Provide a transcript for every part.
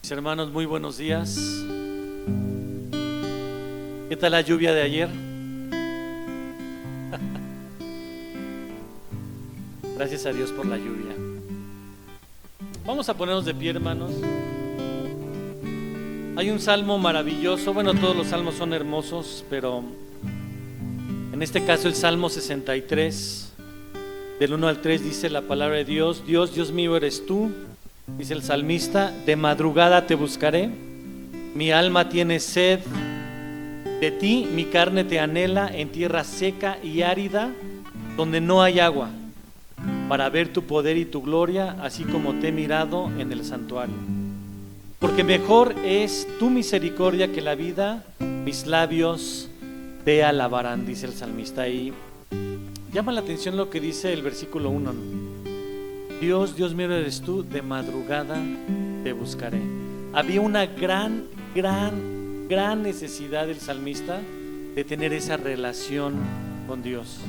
Mis hermanos, muy buenos días. ¿Qué tal la lluvia de ayer? Gracias a Dios por la lluvia. Vamos a ponernos de pie, hermanos. Hay un salmo maravilloso. Bueno, todos los salmos son hermosos, pero en este caso el Salmo 63, del 1 al 3, dice la palabra de Dios: Dios, Dios mío eres tú, dice el salmista, de madrugada te buscaré, mi alma tiene sed de ti, mi carne te anhela en tierra seca y árida, donde no hay agua, para ver tu poder y tu gloria, así como te he mirado en el santuario. Porque mejor es tu misericordia que la vida, mis labios te alabarán, dice el salmista. Y llama la atención lo que dice el versículo 1, ¿no? Dios, Dios mío eres tú, de madrugada te buscaré. Había una gran necesidad del salmista de tener esa relación con Dios.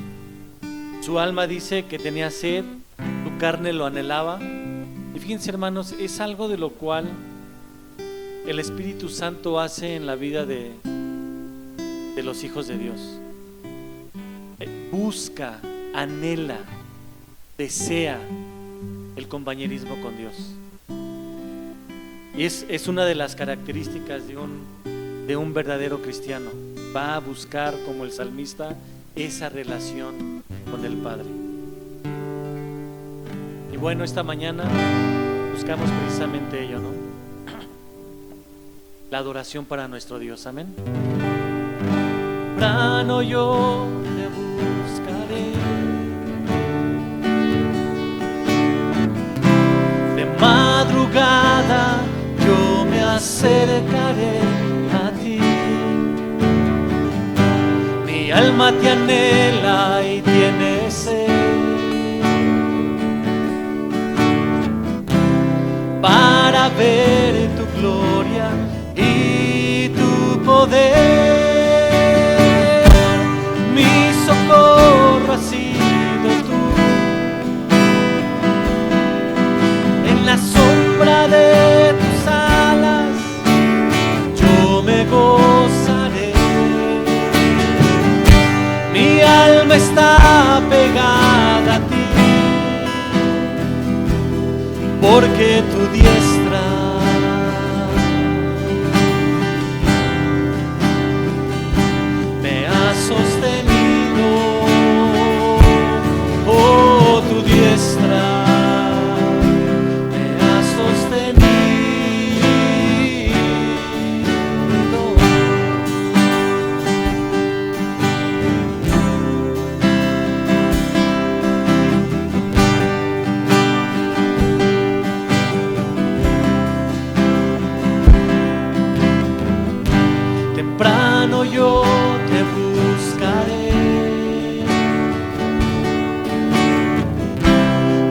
Su alma dice que tenía sed, su carne lo anhelaba. Y fíjense, hermanos, es algo de lo cual el Espíritu Santo hace en la vida de los hijos de Dios. Busca, anhela, desea el compañerismo con Dios. Y es una de las características de un verdadero cristiano. Va a buscar, como el salmista, esa relación con el Padre. Y bueno, esta mañana buscamos precisamente ello, ¿no? La adoración para nuestro Dios, amén. Temprano yo te buscaré, de madrugada yo me acercaré a ti. Mi alma te anhela y tiene sed, para ver tu gloria y tu poder. Mi socorro ha sido tú, en la sombra de tus alas yo me gozaré. Mi alma está pegada a ti, porque tu diestra me ha sostenido. Oh, tu diestra me ha sostenido. Temprano yo te buscaré,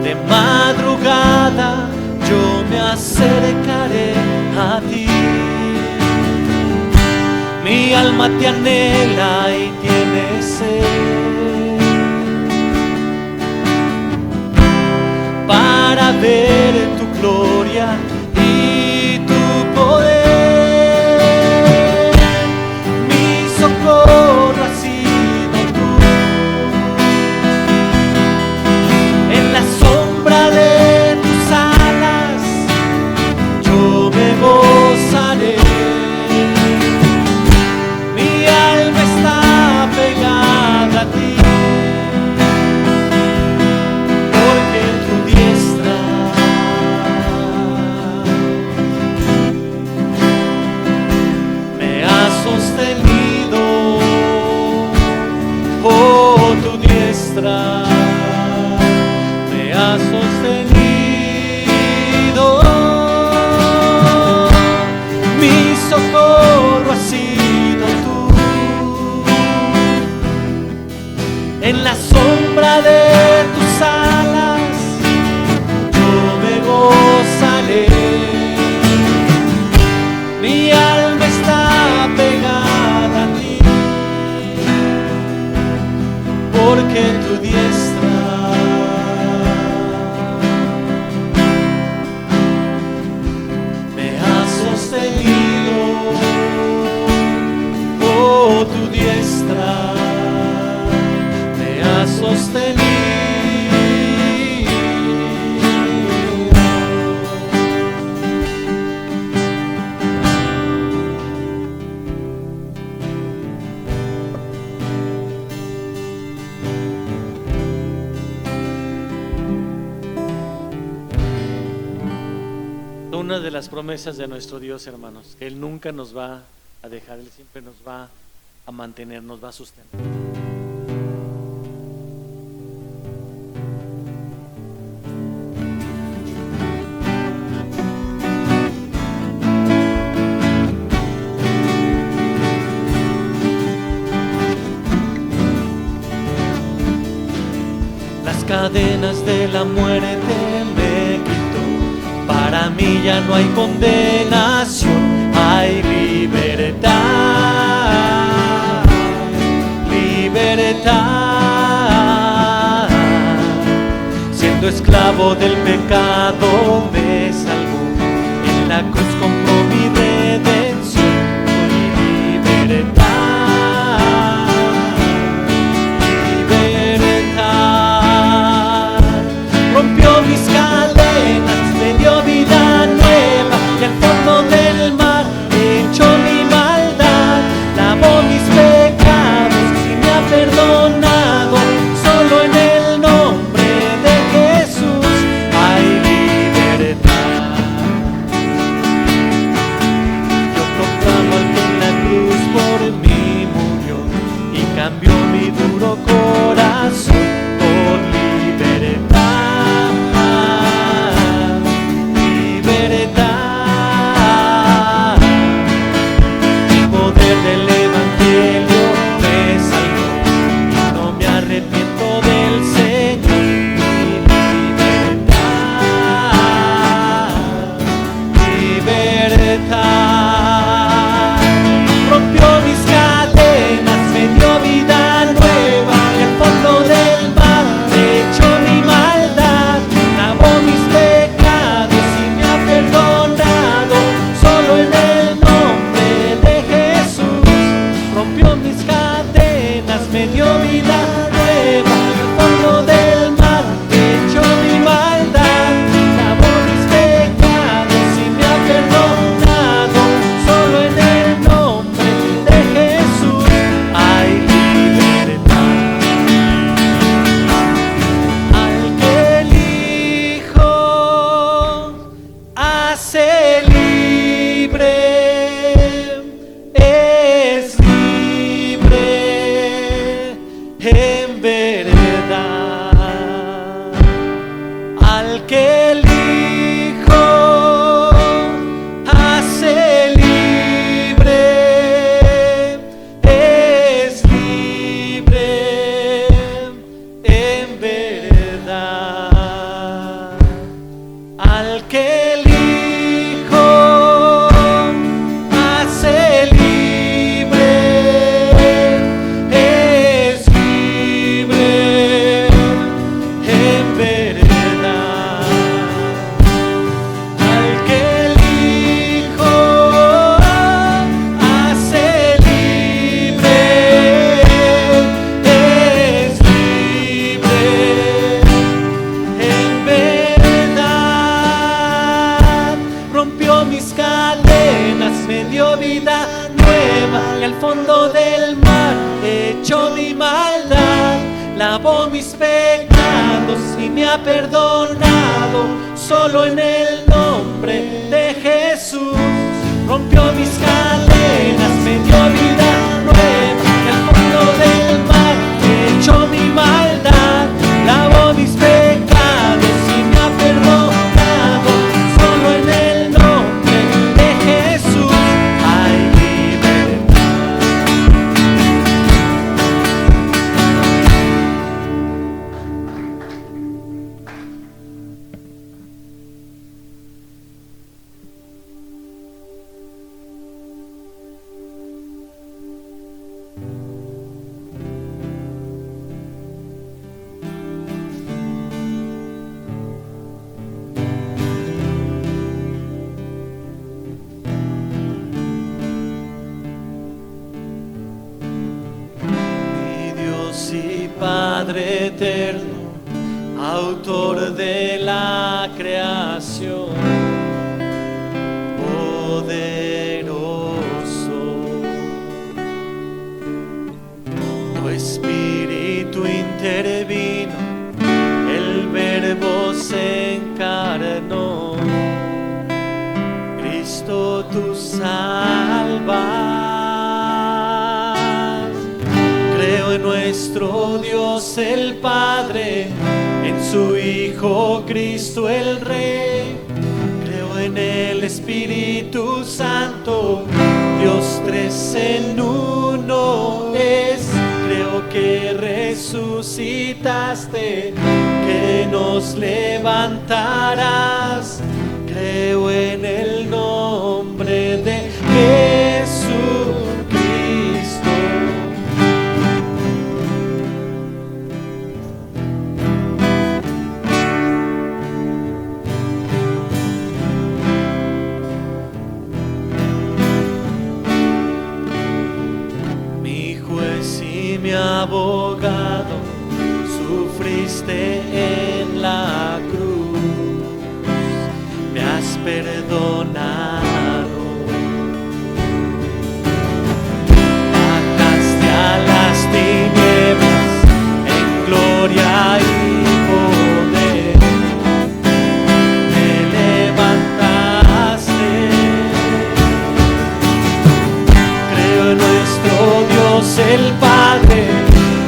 de madrugada yo me acercaré a ti. Mi alma te anhela y tiene sed, para ver tu gloria y tu poder. Socorro ha sido tú, en la sombra de tus alas yo me gozaré. Mi alma está pegada a ti, porque tu diestra me ha sostenido. Oh, tu diestra me ha sostenido. Mi socorro ha sido tú, en la sombra de tus alas yo me gozaré. Mi alma está pegada a ti, porque tu diestra una de las promesas de nuestro Dios, hermanos. Él nunca nos va a dejar, Él siempre nos va a mantener, nos va a sustentar. Las cadenas de la muerte me quitó, para mí ya no hay condenación, hay libertad, libertad. Siendo esclavo del pecado me salvó, en la cruz compró mi redención, y libertad. Rompió mis cadenas, me dio vida nueva, y al fondo del mar echó mi maldad, lavó mis pecados y me ha perdonado. Solo en el nombre de Jesús hay libertad. Yo proclamo al que en la cruz por mí murió y cambió mi duro corazón por libertad. El Evangelio me salvó y no me arrepiento del Señor. Mi libertad, rompió mis cadenas, me dio vida nueva, y al fondo del mar echó mi maldad, lavó mis pecados y me ha perdonado. Solo en el nombre de Jesús rompió mis cadenas, me dio vida nueva, al fondo del mar echó mi maldad, lavó mis pecados y me ha perdonado. Solo en el nombre de Jesús hay libertad. Al que el Hijo hace libre, en verdad. Al que el Hijo hace libre, es libre en verdad. Al que el Hijo hace libre, fondo del mar echó mi maldad, lavó mis pecados y me ha perdonado. Solo en el nombre de Jesús rompió mis cadenas, me dio vida nueva, y al fondo del mar echó mi maldad, lavó mis pecados y me ha perdonado. Solo en el nombre de Jesús hay Padre eterno, autor de la creación, poderoso, tu espíritu intervino, el verbo se encarnó, Espíritu salvar. Creo en nuestro Dios el Padre, en su Hijo Cristo el Rey. Creo en el Espíritu Santo, Dios tres en uno es. Creo que resucitaste, que nos levantarás. Creo en el nombre de Jesucristo. Mi juez y mi abogado, sufriste en la cruz, me has perdonado. Bajaste a las tinieblas en gloria y poder, me levantaste. Creo en nuestro Dios el Padre,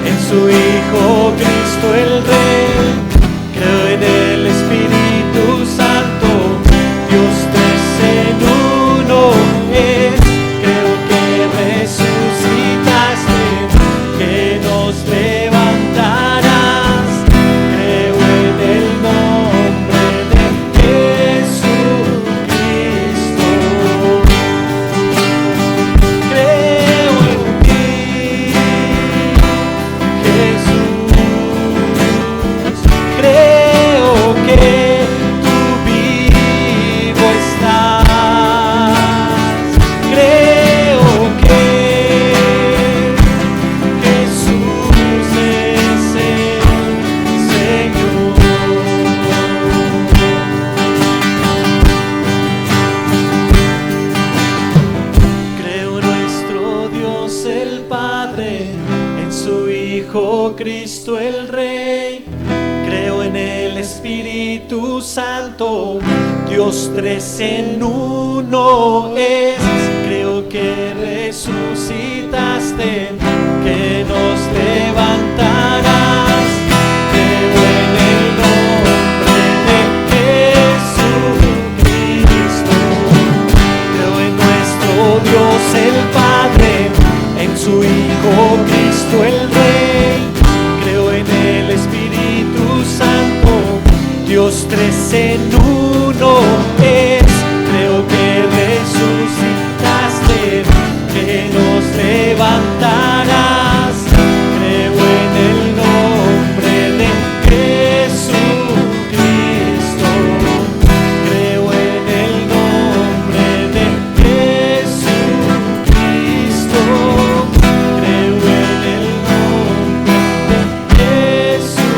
en su Hijo Cristo el Rey. Creo en el Espíritu Santo, Dios tres en uno es. Creo que resucitaste, que nos levantarás. Creo en el nombre de Jesucristo. Creo en ti, Jesús. Creo que tú vivo estás. Creo que Jesús es el Señor. Creo en nuestro Dios el Padre, en su Hijo Cristo el Rey. Creo en el Espíritu Santo, Dios tres en uno es. Creo que resucitaste, que nos levantarás. Creo en el nombre de Jesucristo. Creo en nuestro Dios el Padre, en su Hijo Cristo el Rey. Creo en el Espíritu Santo, Dios tres en uno es. Creo que resucitaste, que nos levantarás. Creo en el nombre de Jesucristo. Creo en el nombre de Jesucristo. Creo en el nombre de Jesucristo.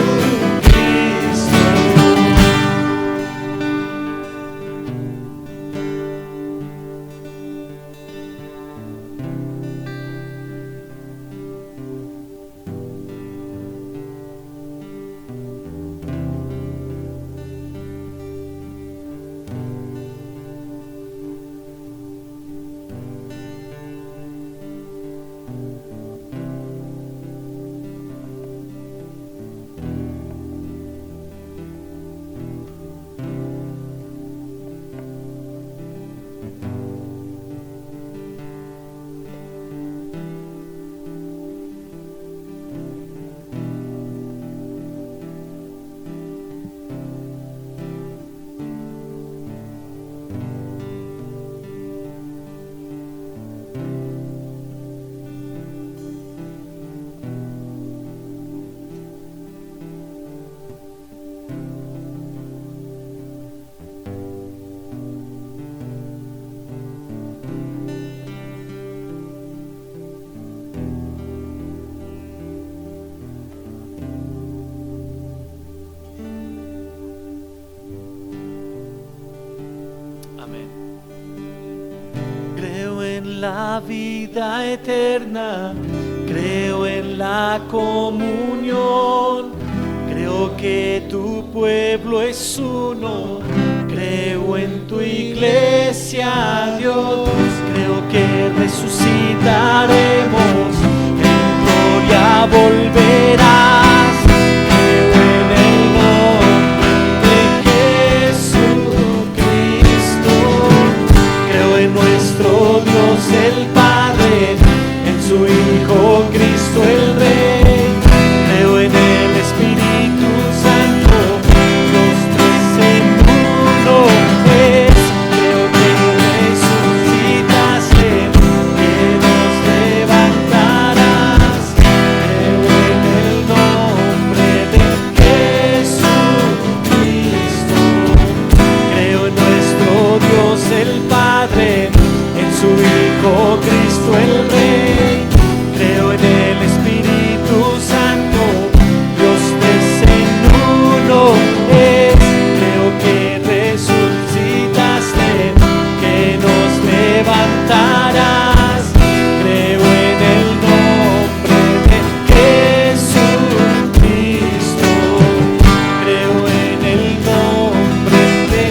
la vida eterna, creo en la comunión, creo que tu pueblo es uno, creo en tu iglesia iglesia a Dios, creo que resucitaremos, en gloria volverás. Creo en el nombre de Jesucristo, creo en nuestro Dios el Padre, en su Hijo Cristo el Rey, creo en el Espíritu Santo, los tres en uno es. Creo que resucitaste, que nos levantarás. Creo en el nombre de Jesucristo, creo en nuestro Dios el Padre, en su Hijo Cristo el Rey, creo en el Espíritu Santo, los tres en uno es. Creo que resucitaste, que nos levantarás. Creo en el nombre de Jesucristo, creo en el nombre de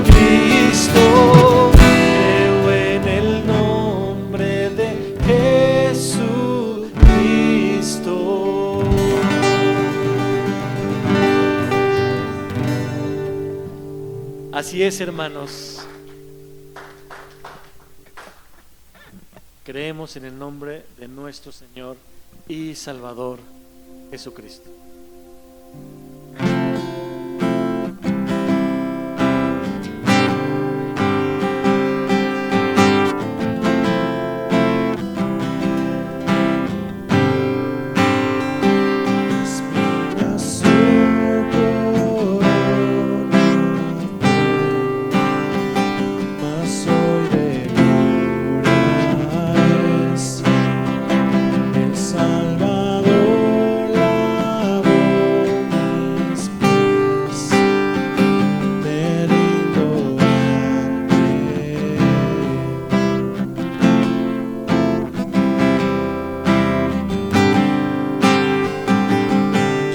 Jesucristo, creo en el nombre de Jesucristo. Así es, hermanos. Creemos en el nombre de nuestro Señor y Salvador Jesucristo. Respira su corona, mas hoy de gloria es. El Salvador lavó mis pies, me rindo ante Él.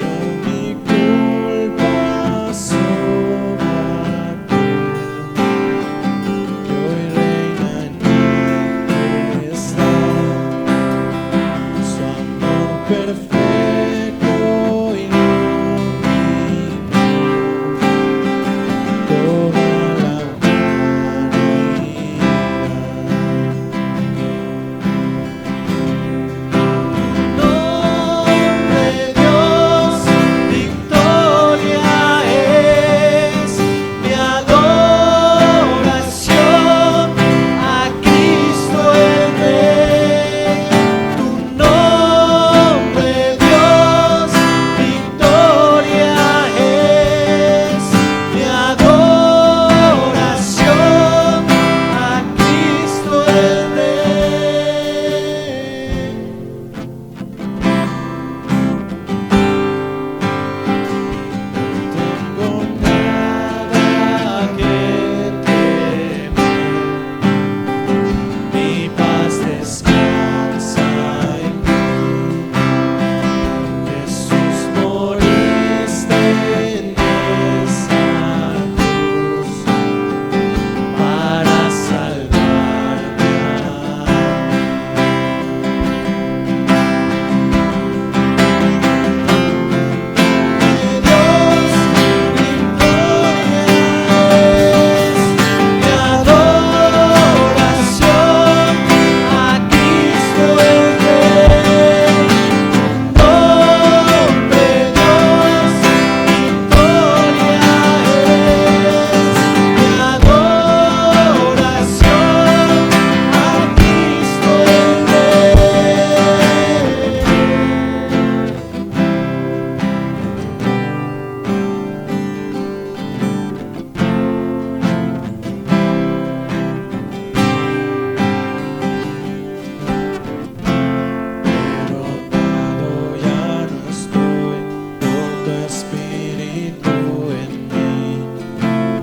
Yo mi culpa sobre aquel que hoy reina en majestad. Su amor perfecto iluminó toda la humanidad. Nombre de Dios, victoria es mi adoración a Cristo el Rey. Tu nombre, Dios, victoria es mi adoración a Cristo el Rey. Tengo nada que temer, mi paz descansa en ti. Jesús, moriste en esa cruz para salvarme a mí. Dios, victoria es mi adoración a Cristo el Rey. Nombre, Dios, victoria es mi adoración a Cristo el Derrotado ya no estoy, por tu Espíritu en mí.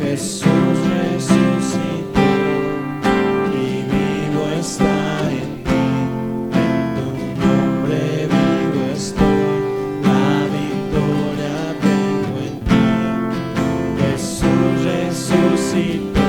Jesús resucitó y vivo está en mí. En tu nombre vivo estoy, la victoria tengo en ti. Jesús resucitó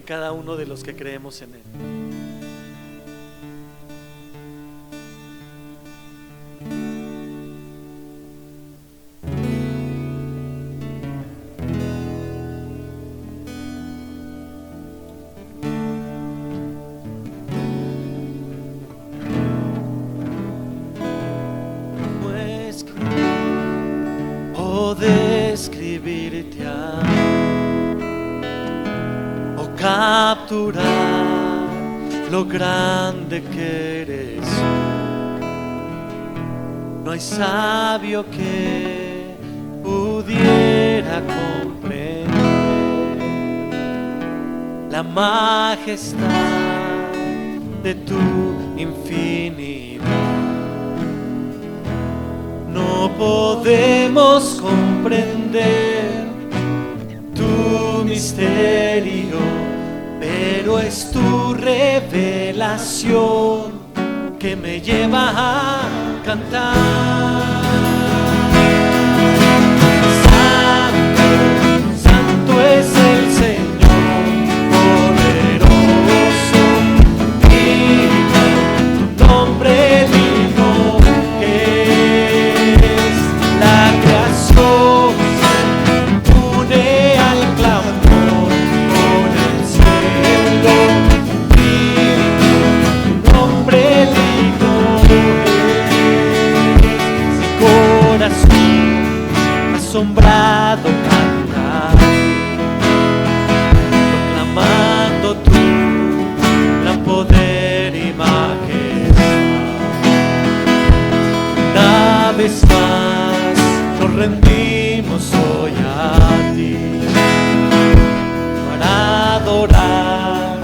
cada uno de los que creemos en Él. Describirte o capturar lo grande que eres. No hay sabio que pudiera comprender la majestad de tu infinidad. No podemos comprender tu misterio, pero es tu revelación que me lleva a cantar. Santo, santo es el Señor, poderoso, digno, tu nombre digno es. La creación se une al clamor con el cielo, digno, tu nombre digno es. Mi corazón asombrado cantar, proclamando tu gran poder y majestad. Una vez más nos rendimos hoy a ti para adorar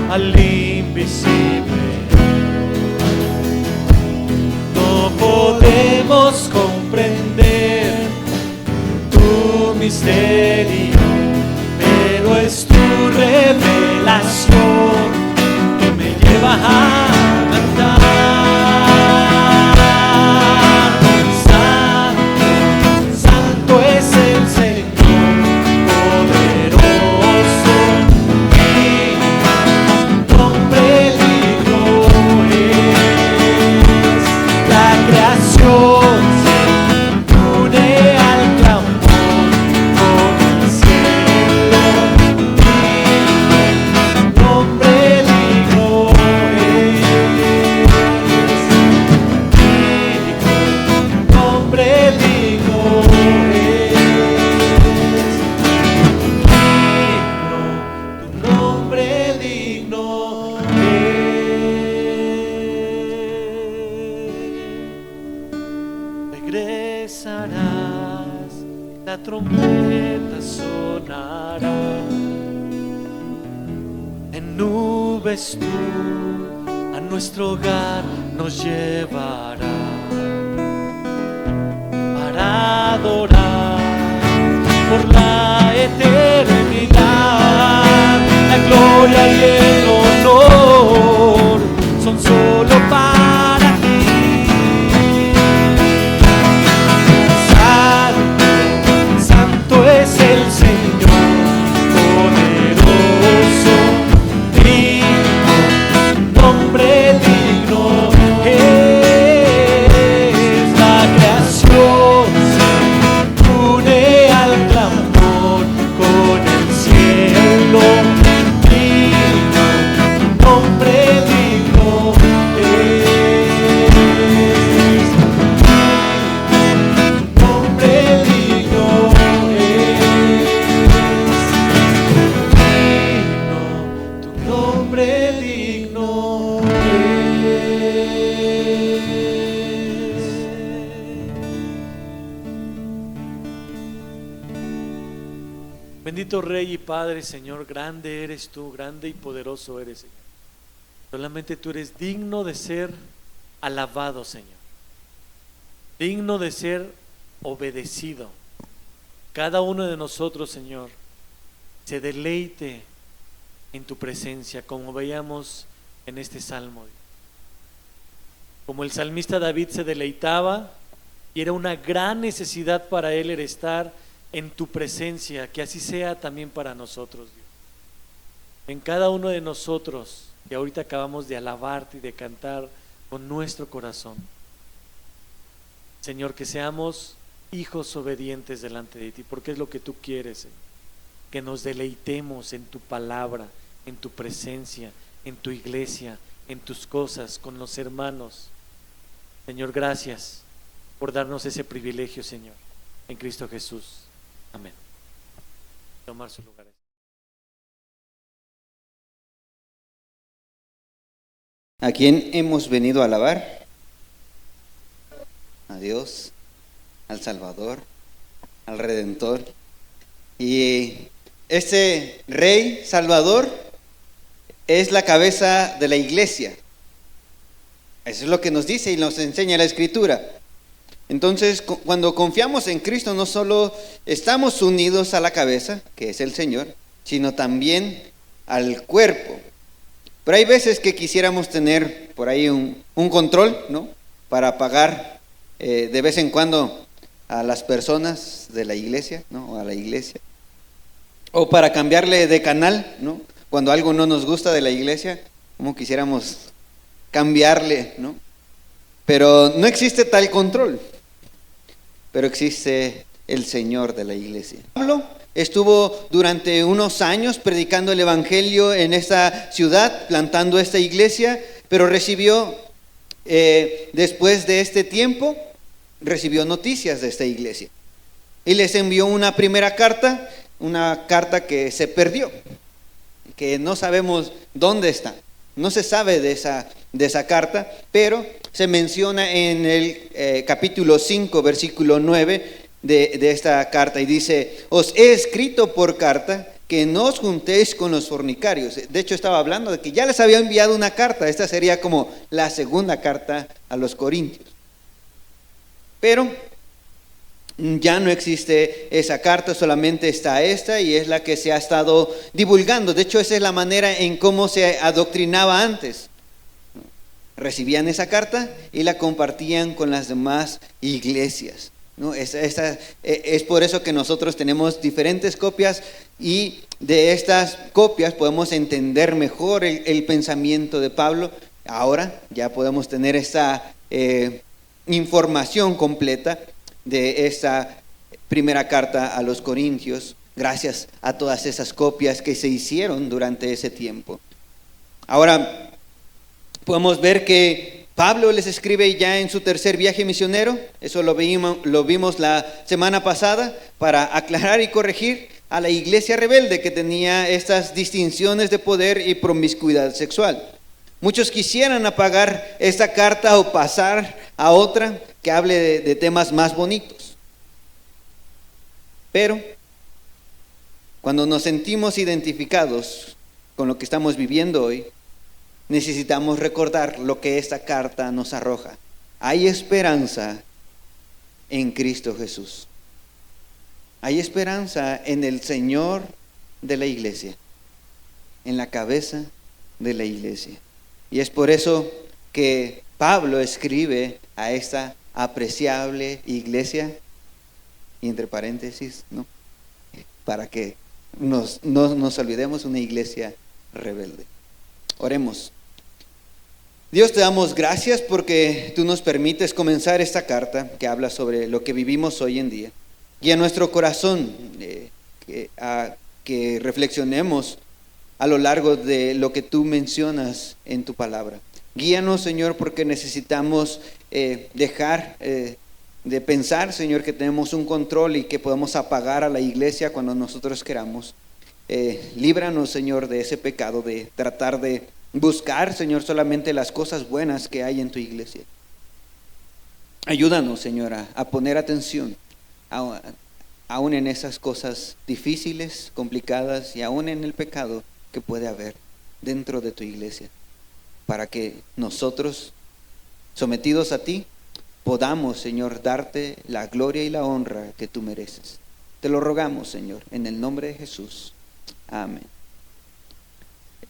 al invisible. No podemos comprender tu misterio, pero es tu revelación que me lleva a cantar. Santo, santo es el Señor, poderoso, digno, tu nombre digno es. La creación se une al clamor con el cielo, digno, tu nombre digno es. Digno, tu nombre digno es. Digno, tu nombre digno es. Regresarás, la trompeta sonará, en nubes tú a nuestro hogar nos llevará para adorar por la eternidad. La gloria y el honor son solo para ti. Santo, santo es el Señor, poderoso, digno, tu nombre digno es. La creación se une al clamor con el cielo, digno, tu nombre digno es. Tu nombre digno es. Digno, tu nombre digno es. Bendito Rey y Padre, Señor, grande eres tú, grande y poderoso eres, Señor. Solamente tú eres digno de ser alabado, Señor, digno de ser obedecido. Cada uno de nosotros, Señor, se deleite en tu presencia, como veíamos en este salmo. Como el salmista David se deleitaba, y era una gran necesidad para él el estar en tu presencia, que así sea también para nosotros, Dios. en cada uno de nosotros que ahorita acabamos de alabarte y de cantar con nuestro corazón. Señor, que seamos hijos obedientes delante de ti, porque es lo que tú quieres, Señor. Que nos deleitemos en tu palabra, en tu presencia, en tu iglesia, en tus cosas, con los hermanos. Señor, gracias por darnos ese privilegio, Señor, en Cristo Jesús. Amén. Tomar sus lugares. ¿A quién hemos venido a alabar? A Dios, al Salvador, al Redentor. Y este Rey Salvador es la cabeza de la iglesia. Eso es lo que nos dice y nos enseña la Escritura. Entonces, cuando confiamos en Cristo, no solo estamos unidos a la cabeza, que es el Señor, sino también al cuerpo. Pero hay veces que quisiéramos tener por ahí un control, ¿no? Para pagar de vez en cuando a las personas de la iglesia, ¿no? O a la iglesia. O para cambiarle de canal, ¿no? Cuando algo no nos gusta de la iglesia, como quisiéramos cambiarle, ¿no? Pero no existe tal control. Pero existe el Señor de la iglesia. Pablo estuvo durante unos años predicando el evangelio en esta ciudad, plantando esta iglesia, pero recibió, después de este tiempo, recibió noticias de esta iglesia. Y les envió una primera carta, una carta que se perdió, que no sabemos dónde está. No se sabe de esa carta, pero se menciona en el capítulo 5, versículo 9 de esta carta, y dice: os he escrito por carta que no os juntéis con los fornicarios. De hecho, estaba hablando de que ya les había enviado una carta. Esta sería como la segunda carta a los Corintios. Pero ya no existe esa carta, solamente está esta, y es la que se ha estado divulgando. De hecho, esa es la manera en cómo se adoctrinaba antes. Recibían esa carta y la compartían con las demás iglesias, ¿no? Es por eso que nosotros tenemos diferentes copias, y de estas copias podemos entender mejor el pensamiento de Pablo. Ahora ya podemos tener esta información completa de esta primera carta a los Corintios, gracias a todas esas copias que se hicieron durante ese tiempo. Ahora podemos ver que Pablo les escribe ya en su tercer viaje misionero. Eso lo vimos la semana pasada, para aclarar y corregir a la iglesia rebelde que tenía estas distinciones de poder y promiscuidad sexual. Muchos quisieran apagar esta carta o pasar a otra que hable de temas más bonitos. Pero cuando nos sentimos identificados con lo que estamos viviendo hoy, necesitamos recordar lo que esta carta nos arroja. Hay esperanza en Cristo Jesús. Hay esperanza en el Señor de la iglesia, en la cabeza de la iglesia. Y es por eso que Pablo escribe a esta apreciable iglesia, y entre paréntesis, ¿no? Para que no nos olvidemos, una iglesia rebelde. Oremos. Dios, te damos gracias porque tú nos permites comenzar esta carta que habla sobre lo que vivimos hoy en día. Y a nuestro corazón, que reflexionemos a lo largo de lo que tú mencionas en tu palabra. Guíanos, Señor, porque necesitamos dejar de pensar, Señor, que tenemos un control y que podemos apagar a la iglesia cuando nosotros queramos. Líbranos, Señor, de ese pecado de tratar de buscar, Señor, solamente las cosas buenas que hay en tu iglesia. Ayúdanos, Señor, a poner atención aún en esas cosas difíciles, complicadas, y aún en el pecado que puede haber dentro de tu iglesia, para que nosotros, sometidos a ti, podamos, Señor, darte la gloria y la honra que tú mereces. Te lo rogamos, Señor, en el nombre de Jesús. Amén.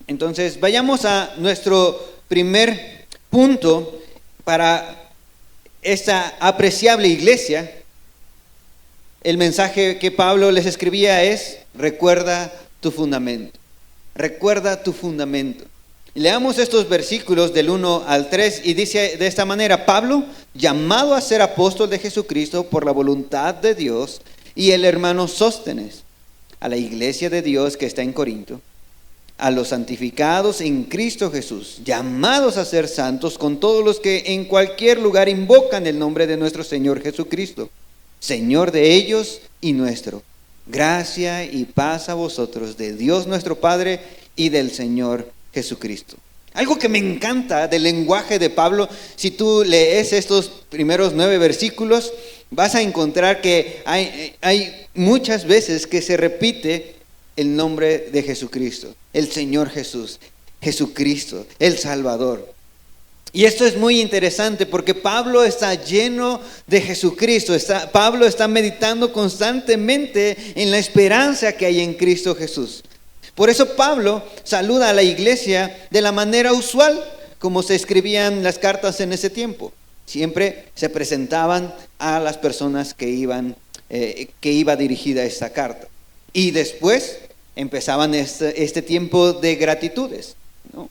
Entonces, vayamos a nuestro primer punto para esta apreciable iglesia. El mensaje que Pablo les escribía es: recuerda tu fundamento. recuerda tu fundamento. Leamos estos versículos del 1 al 3 y dice de esta manera: Pablo, llamado a ser apóstol de Jesucristo por la voluntad de Dios, y el hermano Sóstenes, a la iglesia de Dios que está en Corinto, a los santificados en Cristo Jesús, llamados a ser santos, con todos los que en cualquier lugar invocan el nombre de nuestro Señor Jesucristo, Señor de ellos y nuestro. Gracia y paz a vosotros, de Dios nuestro Padre y del Señor Jesucristo. Algo que me encanta del lenguaje de Pablo, si tú lees estos primeros 9 versículos, vas a encontrar que hay muchas veces que se repite el nombre de Jesucristo, el Señor Jesús, Jesucristo, el Salvador. Y esto es muy interesante porque Pablo está lleno de Jesucristo. Pablo está meditando constantemente en la esperanza que hay en Cristo Jesús. Por eso Pablo saluda a la iglesia de la manera usual, como se escribían las cartas en ese tiempo. Siempre se presentaban a las personas que iba dirigida esta carta. Y después empezaban este tiempo de gratitudes, ¿no?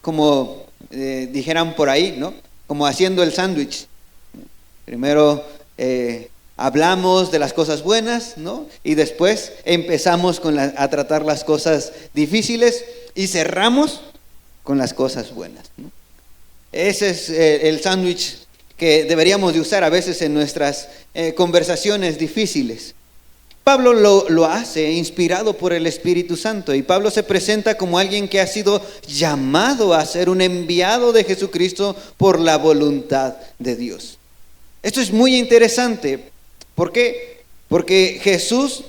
Como dijeran por ahí, ¿no? Como haciendo el sándwich. Primero hablamos de las cosas buenas, ¿no? Y después empezamos a tratar las cosas difíciles y cerramos con las cosas buenas, ¿no? Ese es el sándwich que deberíamos de usar a veces en nuestras conversaciones difíciles. Pablo lo hace inspirado por el Espíritu Santo, y Pablo se presenta como alguien que ha sido llamado a ser un enviado de Jesucristo por la voluntad de Dios. Esto es muy interesante. ¿Por qué? Porque Jesús,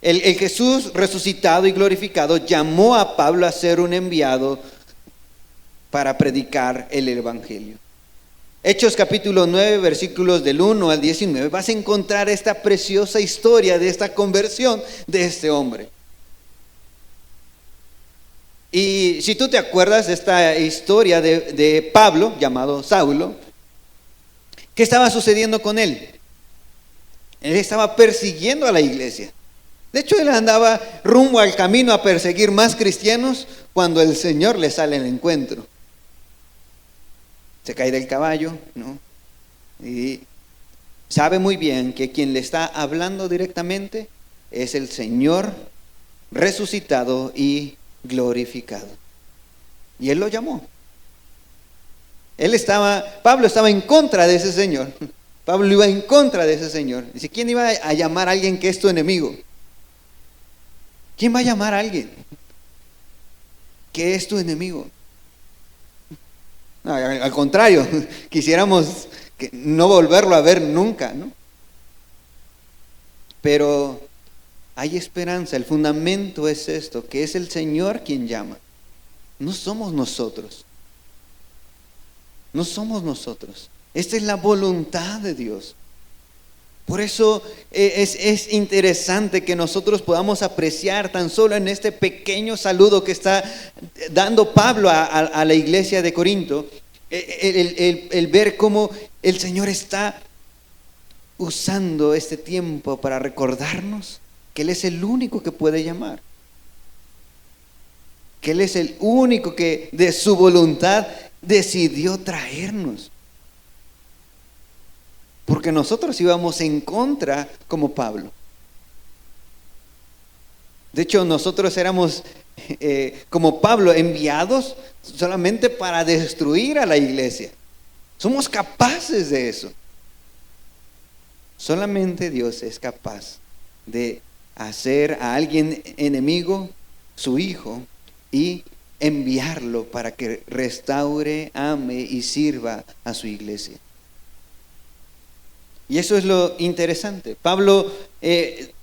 el Jesús resucitado y glorificado, llamó a Pablo a ser un enviado para predicar el Evangelio. Hechos capítulo 9, versículos del 1 al 19, vas a encontrar esta preciosa historia de esta conversión de este hombre. Y si tú te acuerdas de esta historia de Pablo, llamado Saulo, ¿qué estaba sucediendo con él? Él estaba persiguiendo a la iglesia. De hecho, él andaba rumbo al camino a perseguir más cristianos cuando el Señor le sale al encuentro. Se cae del caballo, ¿no? Y sabe muy bien que quien le está hablando directamente es el Señor resucitado y glorificado. Y él lo llamó. Pablo estaba en contra de ese Señor. Pablo iba en contra de ese Señor. Dice, ¿quién iba a llamar a alguien que es tu enemigo? ¿Quién va a llamar a alguien que es tu enemigo? No, al contrario, quisiéramos no volverlo a ver nunca, ¿no? Pero hay esperanza. El fundamento es esto, que es el Señor quien llama. No somos nosotros. No somos nosotros. Esta es la voluntad de Dios. Por eso es interesante que nosotros podamos apreciar tan solo en este pequeño saludo que está dando Pablo a la iglesia de Corinto, el ver cómo el Señor está usando este tiempo para recordarnos que Él es el único que puede llamar, que Él es el único que de su voluntad decidió traernos. Porque nosotros íbamos en contra como Pablo. De hecho, nosotros éramos como Pablo, enviados solamente para destruir a la iglesia. Somos capaces de eso. Solamente Dios es capaz de hacer a alguien enemigo su hijo y enviarlo para que restaure, ame y sirva a su iglesia. Y eso es lo interesante. Pablo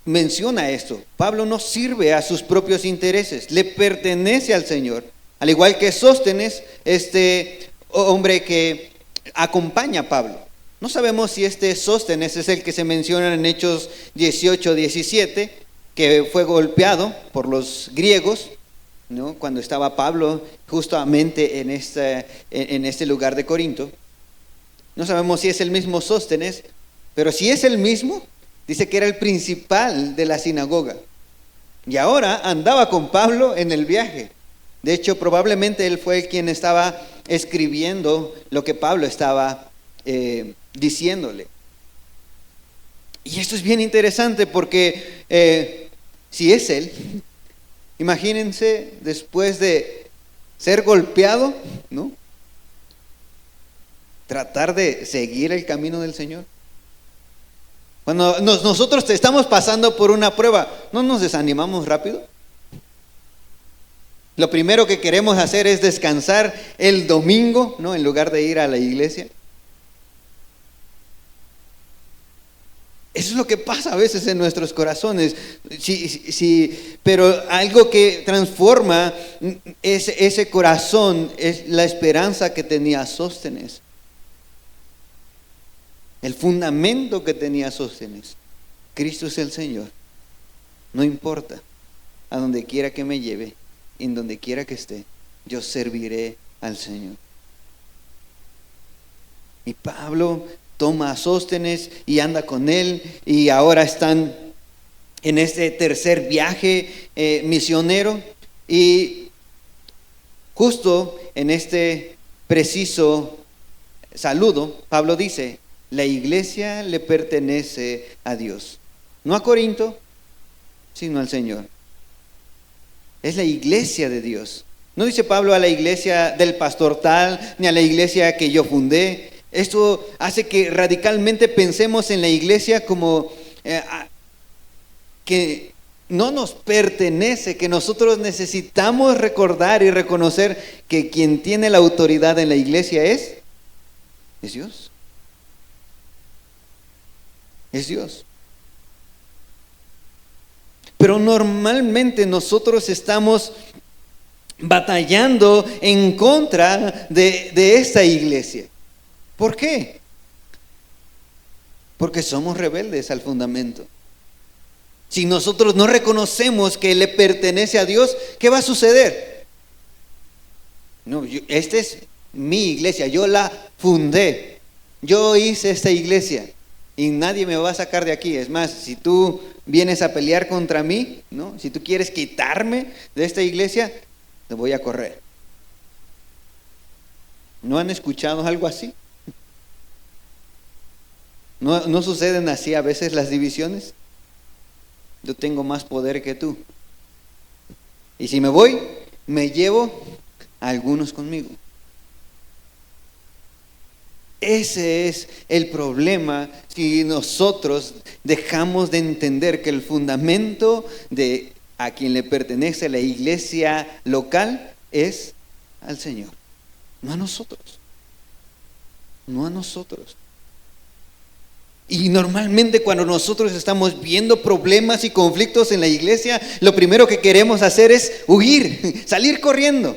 menciona esto. Pablo no sirve a sus propios intereses, le pertenece al Señor. Al igual que Sóstenes, este hombre que acompaña a Pablo. No sabemos si este Sóstenes es el que se menciona en Hechos 18-17, que fue golpeado por los griegos, ¿no? Cuando estaba Pablo justamente en este lugar de Corinto. No sabemos si es el mismo Sóstenes, pero si es el mismo, dice que era el principal de la sinagoga. Y ahora andaba con Pablo en el viaje. De hecho, probablemente él fue el quien estaba escribiendo lo que Pablo estaba diciéndole. Y esto es bien interesante porque si es él, imagínense después de ser golpeado, ¿no? Tratar de seguir el camino del Señor. Cuando nosotros estamos pasando por una prueba, ¿no nos desanimamos rápido? Lo primero que queremos hacer es descansar el domingo, ¿no? En lugar de ir a la iglesia. Eso es lo que pasa a veces en nuestros corazones. Sí, pero algo que transforma ese corazón es la esperanza que tenía Sóstenes. El fundamento que tenía Sóstenes. Cristo es el Señor. No importa a donde quiera que me lleve, en donde quiera que esté, yo serviré al Señor. Y Pablo toma a Sóstenes y anda con él, y ahora están en este tercer viaje misionero, y justo en este preciso saludo, Pablo dice: la iglesia le pertenece a Dios, no a Corinto, sino al Señor. Es la iglesia de Dios. No dice Pablo a la iglesia del pastor tal, ni a la iglesia que yo fundé. Esto hace que radicalmente pensemos en la iglesia como que no nos pertenece, que nosotros necesitamos recordar y reconocer que quien tiene la autoridad en la iglesia es Dios. Es Dios. Pero normalmente nosotros estamos batallando en contra de esta iglesia. ¿Por qué? Porque somos rebeldes al fundamento. Si nosotros no reconocemos que le pertenece a Dios, ¿qué va a suceder? No, esta es mi iglesia, yo la fundé, yo hice esta iglesia y nadie me va a sacar de aquí. Es más, si tú vienes a pelear contra mí, ¿no? Si tú quieres quitarme de esta iglesia, te voy a correr. ¿No han escuchado algo así? ¿No suceden así a veces las divisiones? Yo tengo más poder que tú. Y si me voy, me llevo a algunos conmigo. Ese es el problema si nosotros dejamos de entender que el fundamento de a quien le pertenece la iglesia local es al Señor, no a nosotros. No a nosotros. Y normalmente cuando nosotros estamos viendo problemas y conflictos en la iglesia, lo primero que queremos hacer es huir, salir corriendo.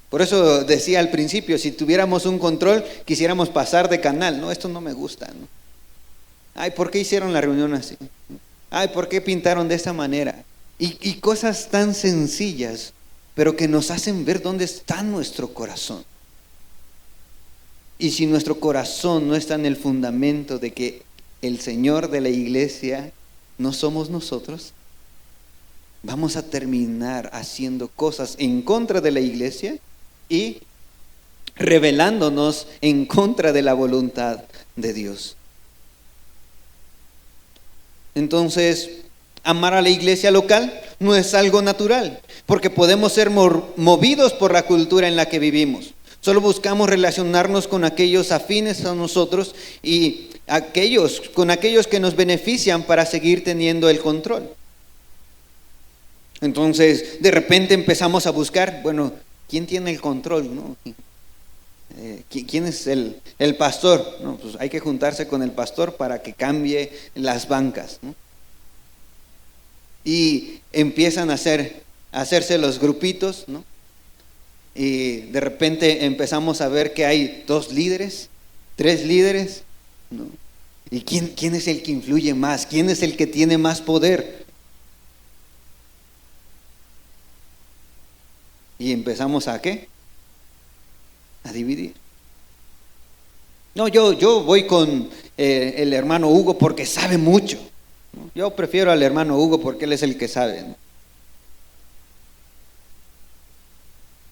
Por eso decía al principio, si tuviéramos un control, quisiéramos pasar de canal. No, esto no me gusta, ¿no? Ay, ¿por qué hicieron la reunión así? Ay, ¿por qué pintaron de esta manera? Y cosas tan sencillas, pero que nos hacen ver dónde está nuestro corazón. Y si nuestro corazón no está en el fundamento de que el Señor de la iglesia no somos nosotros, vamos a terminar haciendo cosas en contra de la iglesia y rebelándonos en contra de la voluntad de Dios. Entonces, amar a la iglesia local no es algo natural, porque podemos ser movidos por la cultura en la que vivimos. Solo buscamos relacionarnos con aquellos afines a nosotros y con aquellos que nos benefician para seguir teniendo el control. Entonces, de repente empezamos a buscar, bueno, ¿quién tiene el control, no? ¿Quién es el pastor? No, pues hay que juntarse con el pastor para que cambie las bancas, ¿no? Y empiezan a hacerse los grupitos, ¿no? Y de repente empezamos a ver que hay 2 líderes, 3 líderes, ¿no? ¿Y quién es el que influye más? ¿Quién es el que tiene más poder? Y empezamos ¿a qué? A dividir. No, yo voy con el hermano Hugo porque sabe mucho. ¿no? Yo prefiero al hermano Hugo porque él es el que sabe, ¿no?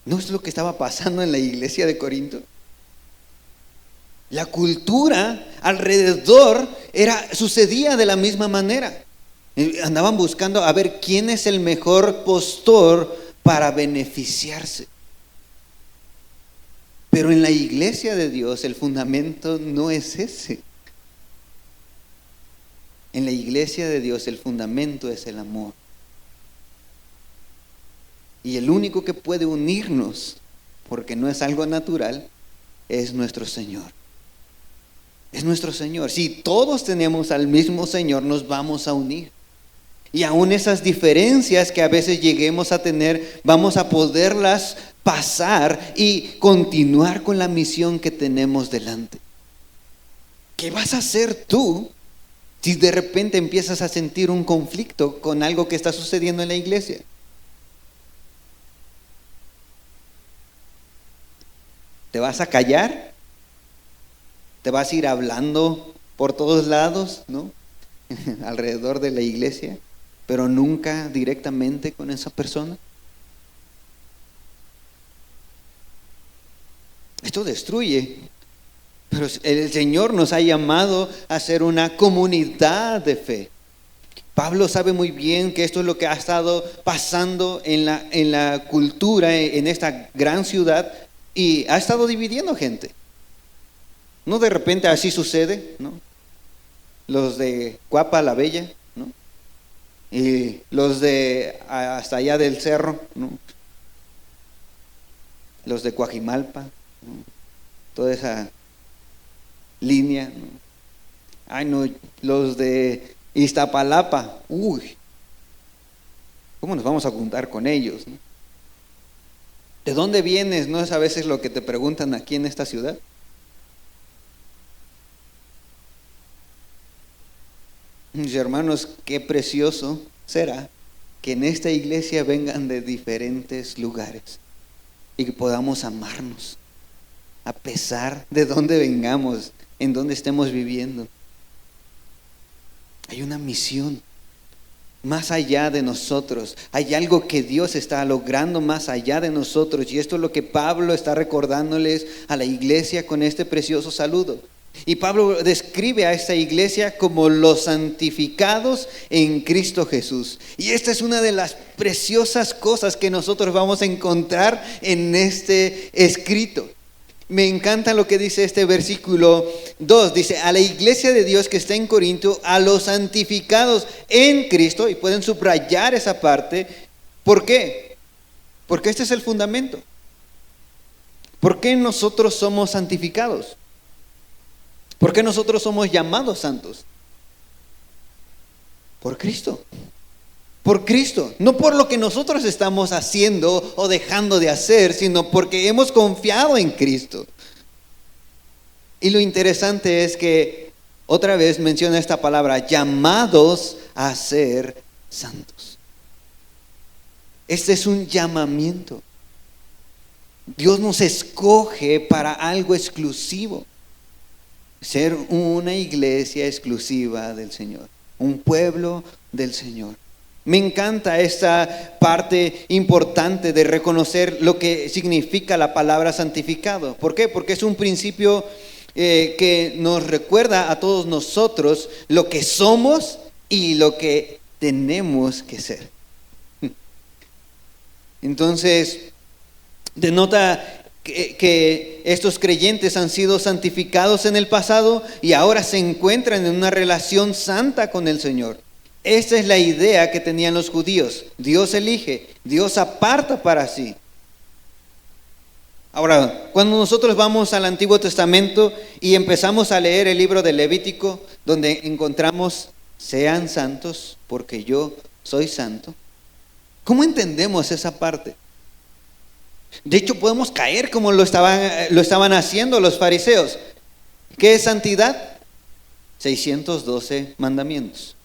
¿No es lo que estaba pasando en la iglesia de Corinto? La cultura alrededor sucedía de la misma manera. Andaban buscando a ver quién es el mejor postor para beneficiarse. Pero en la iglesia de Dios el fundamento no es ese. En la iglesia de Dios el fundamento es el amor. Y el único que puede unirnos, porque no es algo natural, es nuestro Señor. Es nuestro Señor. Si todos tenemos al mismo Señor, nos vamos a unir. Y aún esas diferencias que a veces lleguemos a tener, vamos a poderlas pasar y continuar con la misión que tenemos delante. ¿Qué vas a hacer tú si de repente empiezas a sentir un conflicto con algo que está sucediendo en la iglesia? ¿Te vas a callar? ¿Te vas a ir hablando por todos lados, ¿no? alrededor de la iglesia, pero nunca directamente con esa persona? Esto destruye. Pero el Señor nos ha llamado a ser una comunidad de fe. Pablo sabe muy bien que esto es lo que ha estado pasando en la cultura, en esta gran ciudad, y ha estado dividiendo gente. No de repente así sucede, ¿no? Los de Cuapa la Bella, ¿no? Y los de hasta allá del cerro, ¿no? Los de Coajimalpa, ¿no? Toda esa línea, ¿no? Ay, no, los de Iztapalapa, uy, ¿cómo nos vamos a juntar con ellos, ¿no? ¿De dónde vienes? ¿No es a veces lo que te preguntan aquí en esta ciudad? Mis hermanos, qué precioso será que en esta iglesia vengan de diferentes lugares y que podamos amarnos a pesar de dónde vengamos, en dónde estemos viviendo. Hay una misión más allá de nosotros. Hay algo que Dios está logrando más allá de nosotros, y esto es lo que Pablo está recordándoles a la iglesia con este precioso saludo. Y Pablo describe a esta iglesia como los santificados en Cristo Jesús. Y esta es una de las preciosas cosas que nosotros vamos a encontrar en este escrito. Me encanta lo que dice este versículo 2. Dice: a la iglesia de Dios que está en Corinto, a los santificados en Cristo. Y pueden subrayar esa parte. ¿Por qué? Porque este es el fundamento. ¿Por qué nosotros somos santificados? ¿Por qué nosotros somos llamados santos? Por Cristo. Por Cristo, no por lo que nosotros estamos haciendo o dejando de hacer, sino porque hemos confiado en Cristo. Y lo interesante es que otra vez menciona esta palabra: llamados a ser santos. Este es un llamamiento. Dios nos escoge para algo exclusivo. Ser una iglesia exclusiva del Señor, un pueblo del Señor. Me encanta esta parte importante de reconocer lo que significa la palabra santificado. ¿Por qué? Porque es un principio que nos recuerda a todos nosotros lo que somos y lo que tenemos que ser. Entonces, denota que estos creyentes han sido santificados en el pasado y ahora se encuentran en una relación santa con el Señor. Esa es la idea que tenían los judíos. Dios elige, Dios aparta para sí. Ahora, cuando nosotros vamos al Antiguo Testamento y empezamos a leer el libro de Levítico, donde encontramos: sean santos porque yo soy santo. ¿Cómo entendemos esa parte? De hecho, podemos caer como lo estaban haciendo los fariseos. ¿Qué es santidad? 612 mandamientos.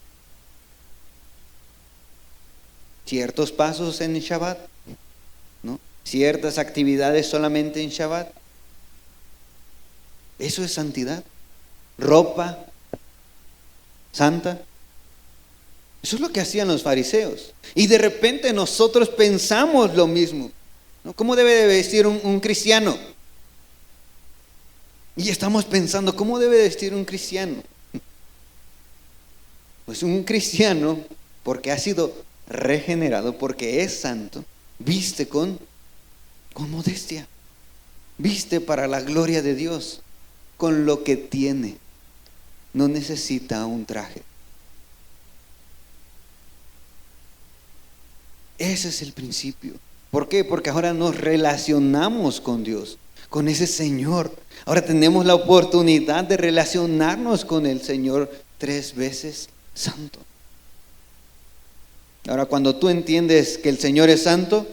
Ciertos pasos en Shabbat, ¿no? Ciertas actividades solamente en Shabbat. Eso es santidad. Ropa santa. Eso es lo que hacían los fariseos. Y de repente nosotros pensamos lo mismo, ¿no? ¿Cómo debe de vestir un cristiano? Y estamos pensando, ¿cómo debe de vestir un cristiano? Pues un cristiano, porque ha sido regenerado, porque es santo, viste con modestia, viste para la gloria de Dios, con lo que tiene. No necesita un traje. Ese es el principio. ¿Por qué? Porque ahora nos relacionamos con Dios, con ese Señor. Ahora tenemos la oportunidad de relacionarnos con el Señor 3 veces santo. Ahora, cuando tú entiendes que el Señor es santo,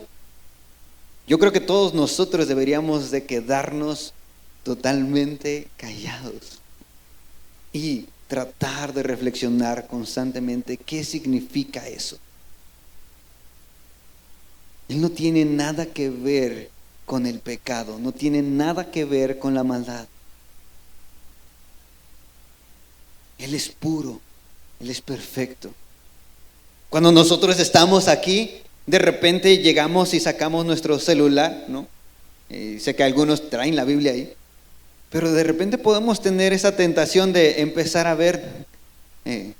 yo creo que todos nosotros deberíamos de quedarnos totalmente callados y tratar de reflexionar constantemente qué significa eso. Él no tiene nada que ver con el pecado, no tiene nada que ver con la maldad. Él es puro, Él es perfecto. Cuando nosotros estamos aquí, de repente llegamos y sacamos nuestro celular, ¿no? Sé que algunos traen la Biblia ahí, pero de repente podemos tener esa tentación de empezar a ver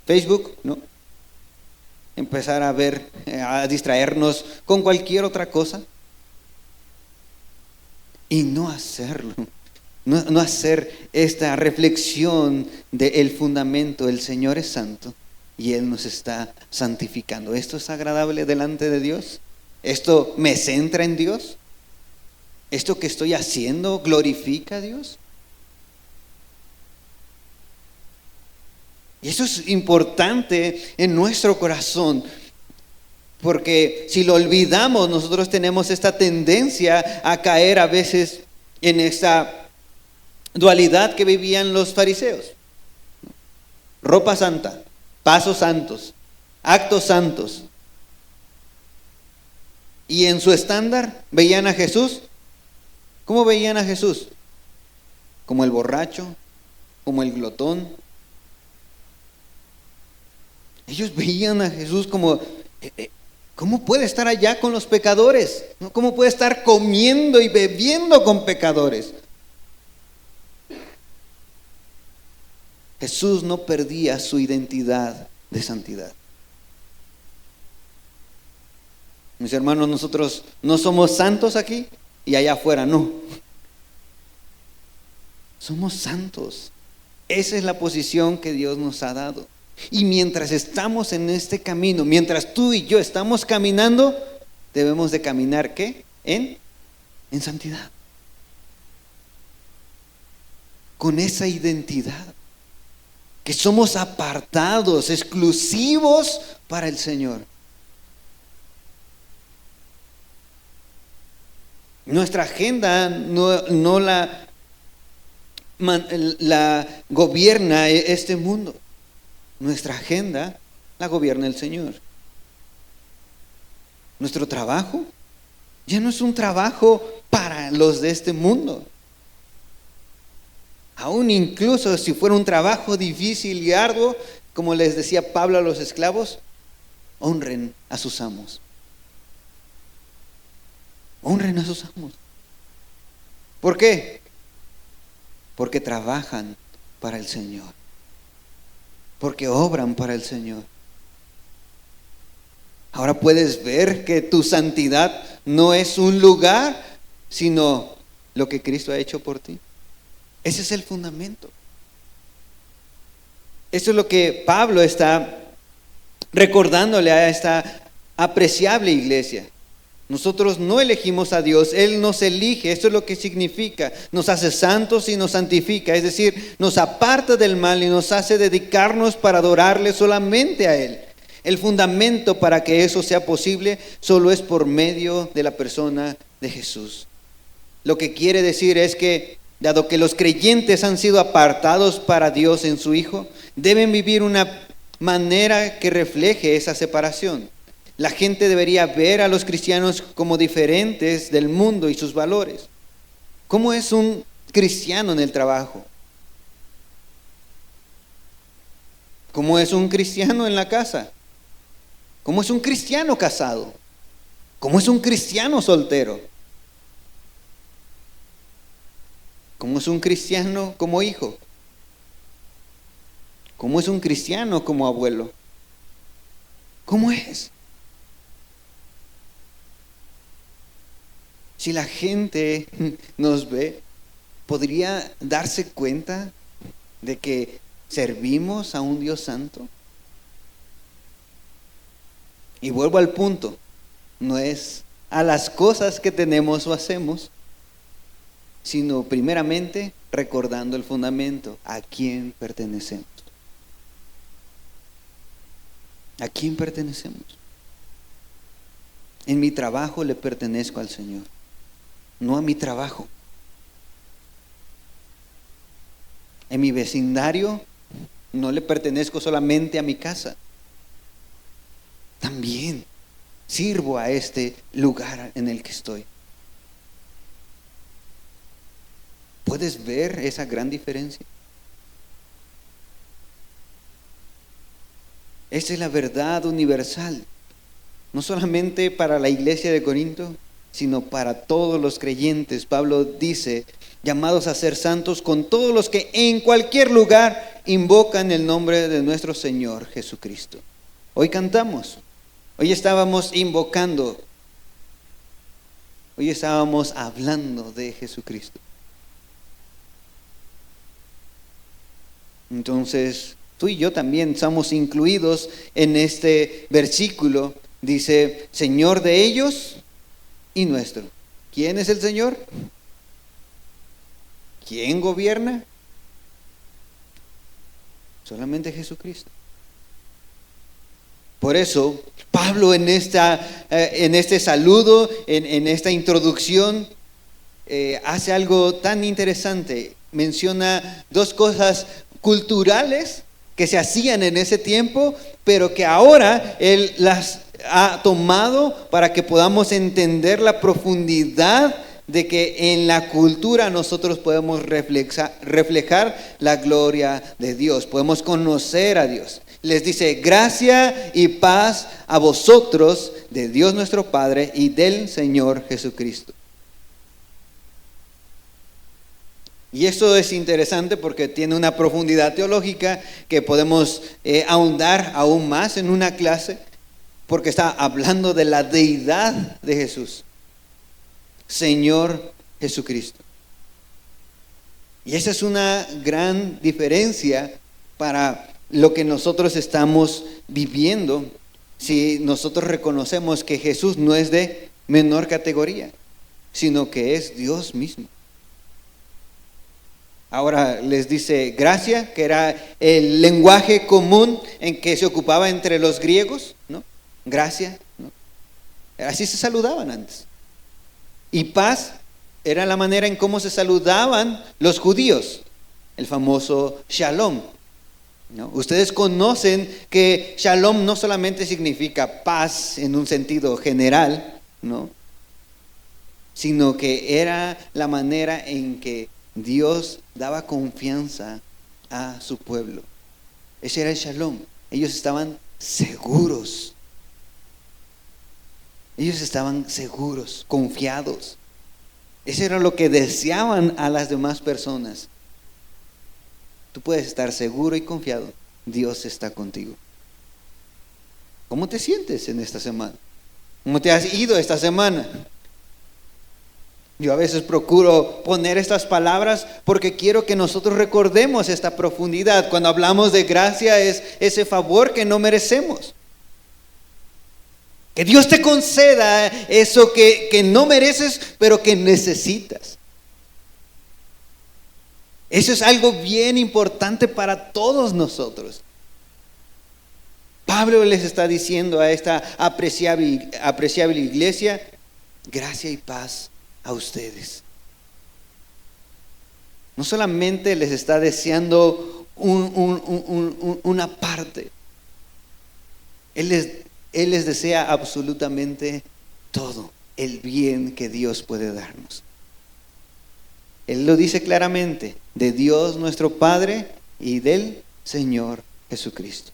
Facebook, ¿no? Empezar a ver, a distraernos con cualquier otra cosa y no hacerlo, no hacer esta reflexión del fundamento. El Señor es santo y Él nos está santificando. ¿Esto es agradable delante de Dios? ¿Esto me centra en Dios? ¿Esto que estoy haciendo glorifica a Dios? Y eso es importante en nuestro corazón, porque si lo olvidamos, nosotros tenemos esta tendencia a caer a veces en esta dualidad que vivían los fariseos. Ropa santa, pasos santos, actos santos. Y en su estándar veían a Jesús. ¿Cómo veían a Jesús? Como el borracho, como el glotón. Ellos veían a Jesús como, ¿cómo puede estar allá con los pecadores? ¿Cómo puede estar comiendo y bebiendo con pecadores? Jesús no perdía su identidad de santidad. Mis hermanos, nosotros no somos santos aquí y allá afuera, no. Somos santos. Esa es la posición que Dios nos ha dado. Y mientras estamos en este camino, mientras tú y yo estamos caminando, debemos de caminar, ¿qué? En santidad. Con esa identidad. Que somos apartados, exclusivos para el Señor. Nuestra agenda no la gobierna este mundo. Nuestra agenda la gobierna el Señor. Nuestro trabajo ya no es un trabajo para los de este mundo. Aún incluso si fuera un trabajo difícil y arduo, como les decía Pablo a los esclavos, honren a sus amos. Honren a sus amos. ¿Por qué? Porque trabajan para el Señor. Porque obran para el Señor. Ahora puedes ver que tu santidad no es un lugar, sino lo que Cristo ha hecho por ti. Ese es el fundamento. Eso es lo que Pablo está recordándole a esta apreciable iglesia. Nosotros no elegimos a Dios, Él nos elige. Eso es lo que significa. Nos hace santos y nos santifica. Es decir, nos aparta del mal y nos hace dedicarnos para adorarle solamente a Él. El fundamento para que eso sea posible solo es por medio de la persona de Jesús. Lo que quiere decir es que, dado que los creyentes han sido apartados para Dios en su Hijo, deben vivir una manera que refleje esa separación. La gente debería ver a los cristianos como diferentes del mundo y sus valores. ¿Cómo es un cristiano en el trabajo? ¿Cómo es un cristiano en la casa? ¿Cómo es un cristiano casado? ¿Cómo es un cristiano soltero? ¿Cómo es un cristiano como hijo? ¿Cómo es un cristiano como abuelo? ¿Cómo es? Si la gente nos ve, ¿podría darse cuenta de que servimos a un Dios santo? Y vuelvo al punto, no es a las cosas que tenemos o hacemos, sino primeramente recordando el fundamento, ¿a quién pertenecemos? ¿A quién pertenecemos? En mi trabajo le pertenezco al Señor, no a mi trabajo. En mi vecindario no le pertenezco solamente a mi casa. También sirvo a este lugar en el que estoy. ¿Puedes ver esa gran diferencia? Esa es la verdad universal, no solamente para la iglesia de Corinto, sino para todos los creyentes. Pablo dice, llamados a ser santos con todos los que en cualquier lugar invocan el nombre de nuestro Señor Jesucristo. Hoy cantamos, hoy estábamos invocando, hoy estábamos hablando de Jesucristo. Entonces, tú y yo también estamos incluidos en este versículo. Dice, Señor de ellos y nuestro. ¿Quién es el Señor? ¿Quién gobierna? Solamente Jesucristo. Por eso, Pablo en este saludo, en esta introducción, hace algo tan interesante. Menciona dos cosas culturales que se hacían en ese tiempo, pero que ahora él las ha tomado para que podamos entender la profundidad de que en la cultura nosotros podemos reflejar la gloria de Dios, podemos conocer a Dios. Les dice, gracia y paz a vosotros de Dios nuestro Padre y del Señor Jesucristo. Y esto es interesante porque tiene una profundidad teológica que podemos ahondar aún más en una clase, porque está hablando de la deidad de Jesús, Señor Jesucristo. Y esa es una gran diferencia para lo que nosotros estamos viviendo, si nosotros reconocemos que Jesús no es de menor categoría, sino que es Dios mismo. Ahora les dice gracia, que era el lenguaje común en que se ocupaba entre los griegos, ¿no? Gracia, ¿no? Así se saludaban antes. Y paz era la manera en cómo se saludaban los judíos, el famoso shalom, ¿no? Ustedes conocen que shalom no solamente significa paz en un sentido general, ¿no? Sino que era la manera en que Dios daba confianza a su pueblo. Ese era el shalom. Ellos estaban seguros. Ellos estaban seguros, confiados. Eso era lo que deseaban a las demás personas. Tú puedes estar seguro y confiado. Dios está contigo. ¿Cómo te sientes en esta semana? ¿Cómo te has ido esta semana? Yo a veces procuro poner estas palabras porque quiero que nosotros recordemos esta profundidad. Cuando hablamos de gracia es ese favor que no merecemos. Que Dios te conceda eso que no mereces, pero que necesitas. Eso es algo bien importante para todos nosotros. Pablo les está diciendo a esta apreciable iglesia, gracia y paz a ustedes. No solamente les está deseando una parte, Él les desea absolutamente todo, el bien que Dios puede darnos. Él lo dice claramente, de Dios nuestro Padre y del Señor Jesucristo.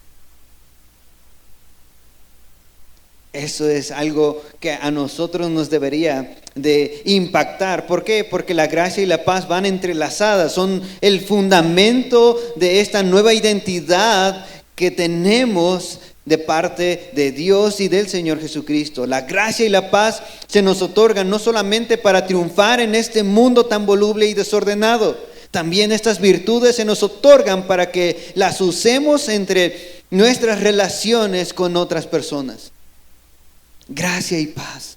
Eso es algo que a nosotros nos debería de impactar. ¿Por qué? Porque la gracia y la paz van entrelazadas, son el fundamento de esta nueva identidad que tenemos de parte de Dios y del Señor Jesucristo. La gracia y la paz se nos otorgan no solamente para triunfar en este mundo tan voluble y desordenado, también estas virtudes se nos otorgan para que las usemos entre nuestras relaciones con otras personas. Gracia y paz.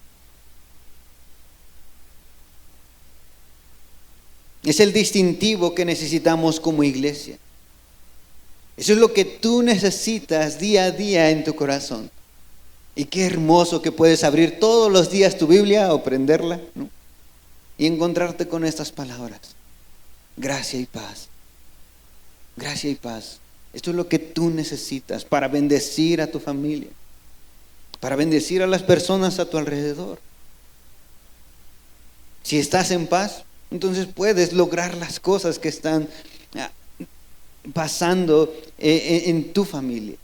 Es el distintivo que necesitamos como iglesia. Eso es lo que tú necesitas día a día en tu corazón. Y qué hermoso que puedes abrir todos los días tu Biblia o prenderla, ¿no? Y encontrarte con estas palabras. Gracia y paz. Gracia y paz. Esto es lo que tú necesitas para bendecir a tu familia, para bendecir a las personas a tu alrededor. Si estás en paz, entonces puedes lograr las cosas que están pasando en tu familia.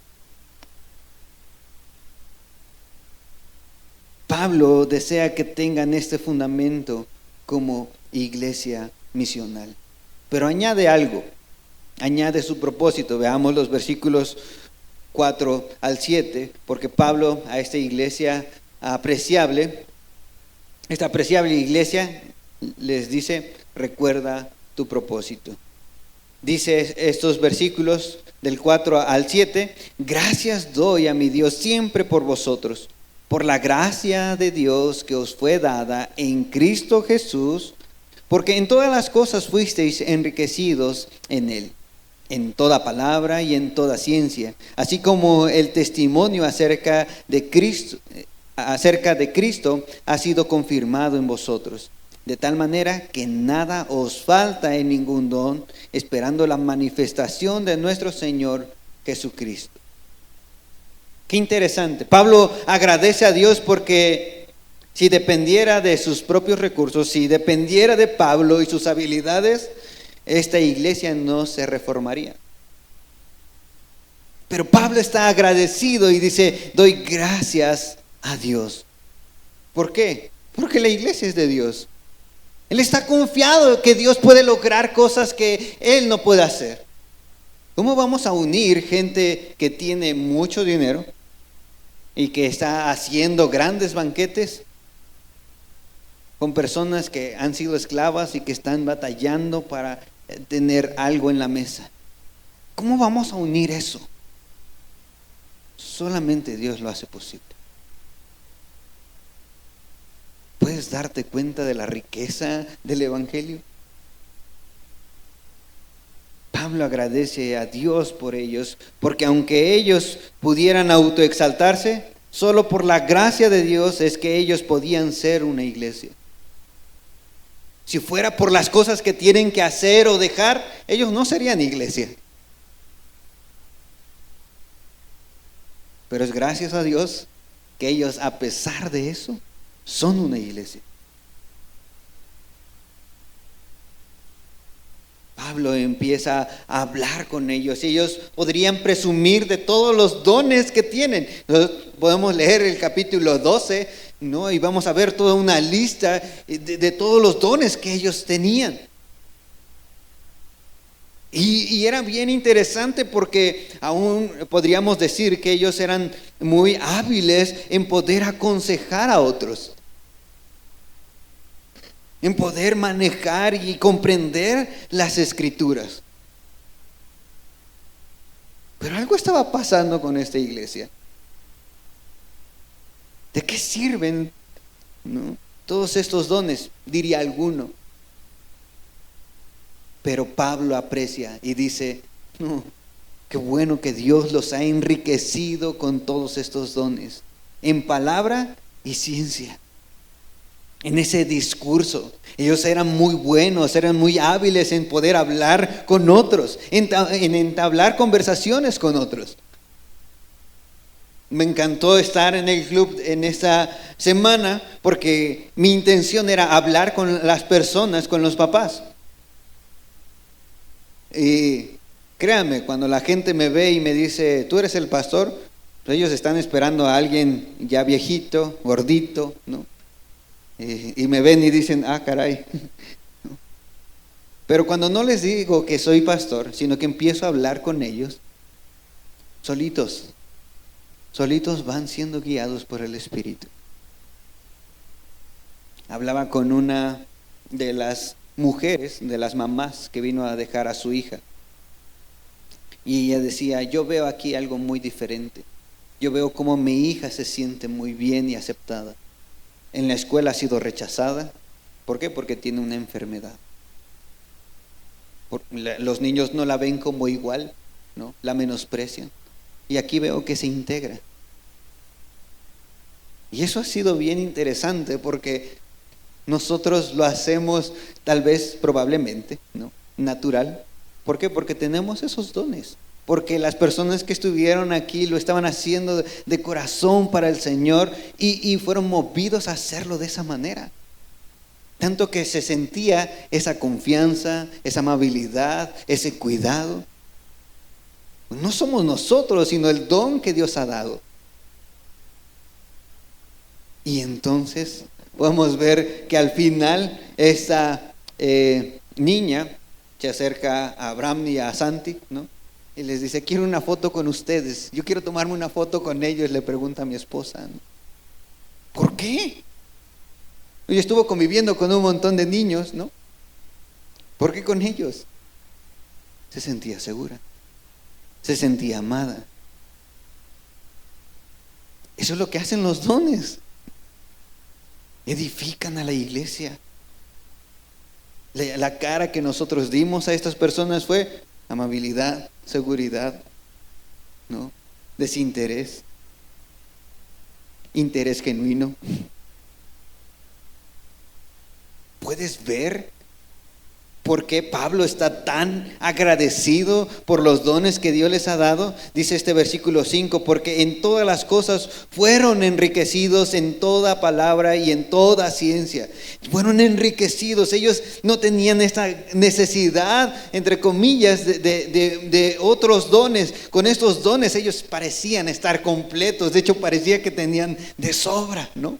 Pablo desea que tengan este fundamento como iglesia misional. Pero añade algo, añade su propósito. Veamos los versículos 4 al 7, porque Pablo a esta iglesia apreciable, esta apreciable iglesia les dice: recuerda tu propósito. Dice estos versículos del 4 al 7: gracias doy a mi Dios siempre por vosotros, por la gracia de Dios que os fue dada en Cristo Jesús, porque en todas las cosas fuisteis enriquecidos en Él, en toda palabra y en toda ciencia, así como el testimonio acerca de Cristo ha sido confirmado en vosotros, de tal manera que nada os falta en ningún don, esperando la manifestación de nuestro Señor Jesucristo. Qué interesante. Pablo agradece a Dios porque si dependiera de sus propios recursos, si dependiera de Pablo y sus habilidades, esta iglesia no se reformaría. Pero Pablo está agradecido y dice: doy gracias a Dios. ¿Por qué? Porque la iglesia es de Dios. Él está confiado que Dios puede lograr cosas que él no puede hacer. ¿Cómo vamos a unir gente que tiene mucho dinero y que está haciendo grandes banquetes con personas que han sido esclavas y que están batallando para tener algo en la mesa? ¿Cómo vamos a unir eso? Solamente Dios lo hace posible. ¿Puedes darte cuenta de la riqueza del Evangelio? Pablo agradece a Dios por ellos, porque aunque ellos pudieran autoexaltarse, solo por la gracia de Dios es que ellos podían ser una iglesia. Si fuera por las cosas que tienen que hacer o dejar, ellos no serían iglesia. Pero es gracias a Dios que ellos, a pesar de eso, son una iglesia. Pablo empieza a hablar con ellos y ellos podrían presumir de todos los dones que tienen. Podemos leer el capítulo 12, ¿no? Y vamos a ver toda una lista de todos los dones que ellos tenían. Y era bien interesante porque aún podríamos decir que ellos eran muy hábiles en poder aconsejar a otros, en poder manejar y comprender las escrituras. Pero algo estaba pasando con esta iglesia. ¿De qué sirven, no, todos estos dones? Diría alguno. Pero Pablo aprecia y dice: no, qué bueno que Dios los ha enriquecido con todos estos dones, en palabra y ciencia. En ese discurso, ellos eran muy buenos, eran muy hábiles en poder hablar con otros, en entablar conversaciones con otros. Me encantó estar en el club en esta semana porque mi intención era hablar con las personas, con los papás. Y créanme, cuando la gente me ve y me dice: ¿tú eres el pastor? Ellos están esperando a alguien ya viejito, gordito, ¿no? Y me ven y dicen, ah, caray. Pero cuando no les digo que soy pastor, sino que empiezo a hablar con ellos, solitos van siendo guiados por el Espíritu. Hablaba con una de las mujeres, de las mamás que vino a dejar a su hija. Y ella decía, yo veo aquí algo muy diferente. Yo veo cómo mi hija se siente muy bien y aceptada. En la escuela ha sido rechazada. ¿Por qué? Porque tiene una enfermedad. Los niños no la ven como igual, ¿no? La menosprecian. Y aquí veo que se integra. Y eso ha sido bien interesante porque nosotros lo hacemos tal vez, probablemente, ¿no? Natural. ¿Por qué? Porque tenemos esos dones. Porque las personas que estuvieron aquí lo estaban haciendo de corazón para el Señor y fueron movidos a hacerlo de esa manera. Tanto que se sentía esa confianza, esa amabilidad, ese cuidado. No somos nosotros, sino el don que Dios ha dado. Y entonces podemos ver que al final esta niña se acerca a Abraham y a Santi, ¿no? Y les dice, quiero una foto con ustedes. Yo quiero tomarme una foto con ellos, le pregunta a mi esposa, ¿no? ¿Por qué? Ella estuvo conviviendo con un montón de niños, ¿no? ¿Por qué con ellos? Se sentía segura, se sentía amada. Eso es lo que hacen los dones. Edifican a la iglesia. La cara que nosotros dimos a estas personas fue amabilidad, seguridad, ¿no? Desinterés, interés genuino. ¿Puedes ver por qué Pablo está tan agradecido por los dones que Dios les ha dado? Dice este versículo 5, porque en todas las cosas fueron enriquecidos en toda palabra y en toda ciencia. Fueron enriquecidos. Ellos no tenían esta necesidad, entre comillas, de otros dones. Con estos dones ellos parecían estar completos. De hecho, parecía que tenían de sobra, ¿no?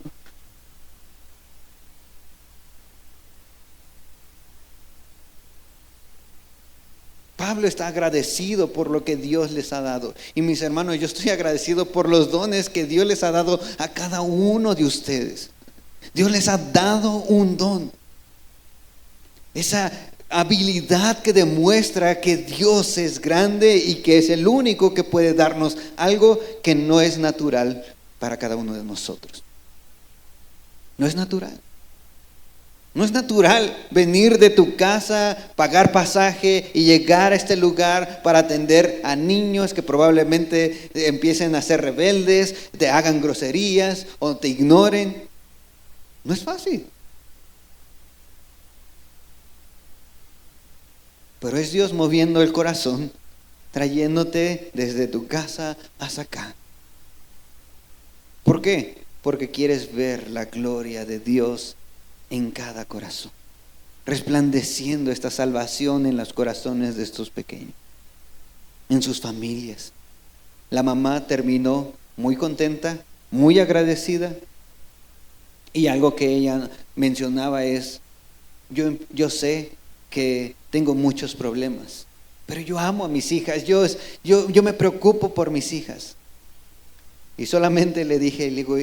Pablo está agradecido por lo que Dios les ha dado. Y mis hermanos, yo estoy agradecido por los dones que Dios les ha dado a cada uno de ustedes. Dios les ha dado un don. Esa habilidad que demuestra que Dios es grande y que es el único que puede darnos algo que no es natural para cada uno de nosotros. No es natural. No es natural venir de tu casa, pagar pasaje y llegar a este lugar para atender a niños que probablemente empiecen a ser rebeldes, te hagan groserías o te ignoren. No es fácil. Pero es Dios moviendo el corazón, trayéndote desde tu casa hasta acá. ¿Por qué? Porque quieres ver la gloria de Dios en cada corazón, resplandeciendo esta salvación en los corazones de estos pequeños, en sus familias. La mamá terminó muy contenta, muy agradecida, y algo que ella mencionaba es, yo sé que tengo muchos problemas, pero yo amo a mis hijas, yo me preocupo por mis hijas. Y solamente le dije, le digo,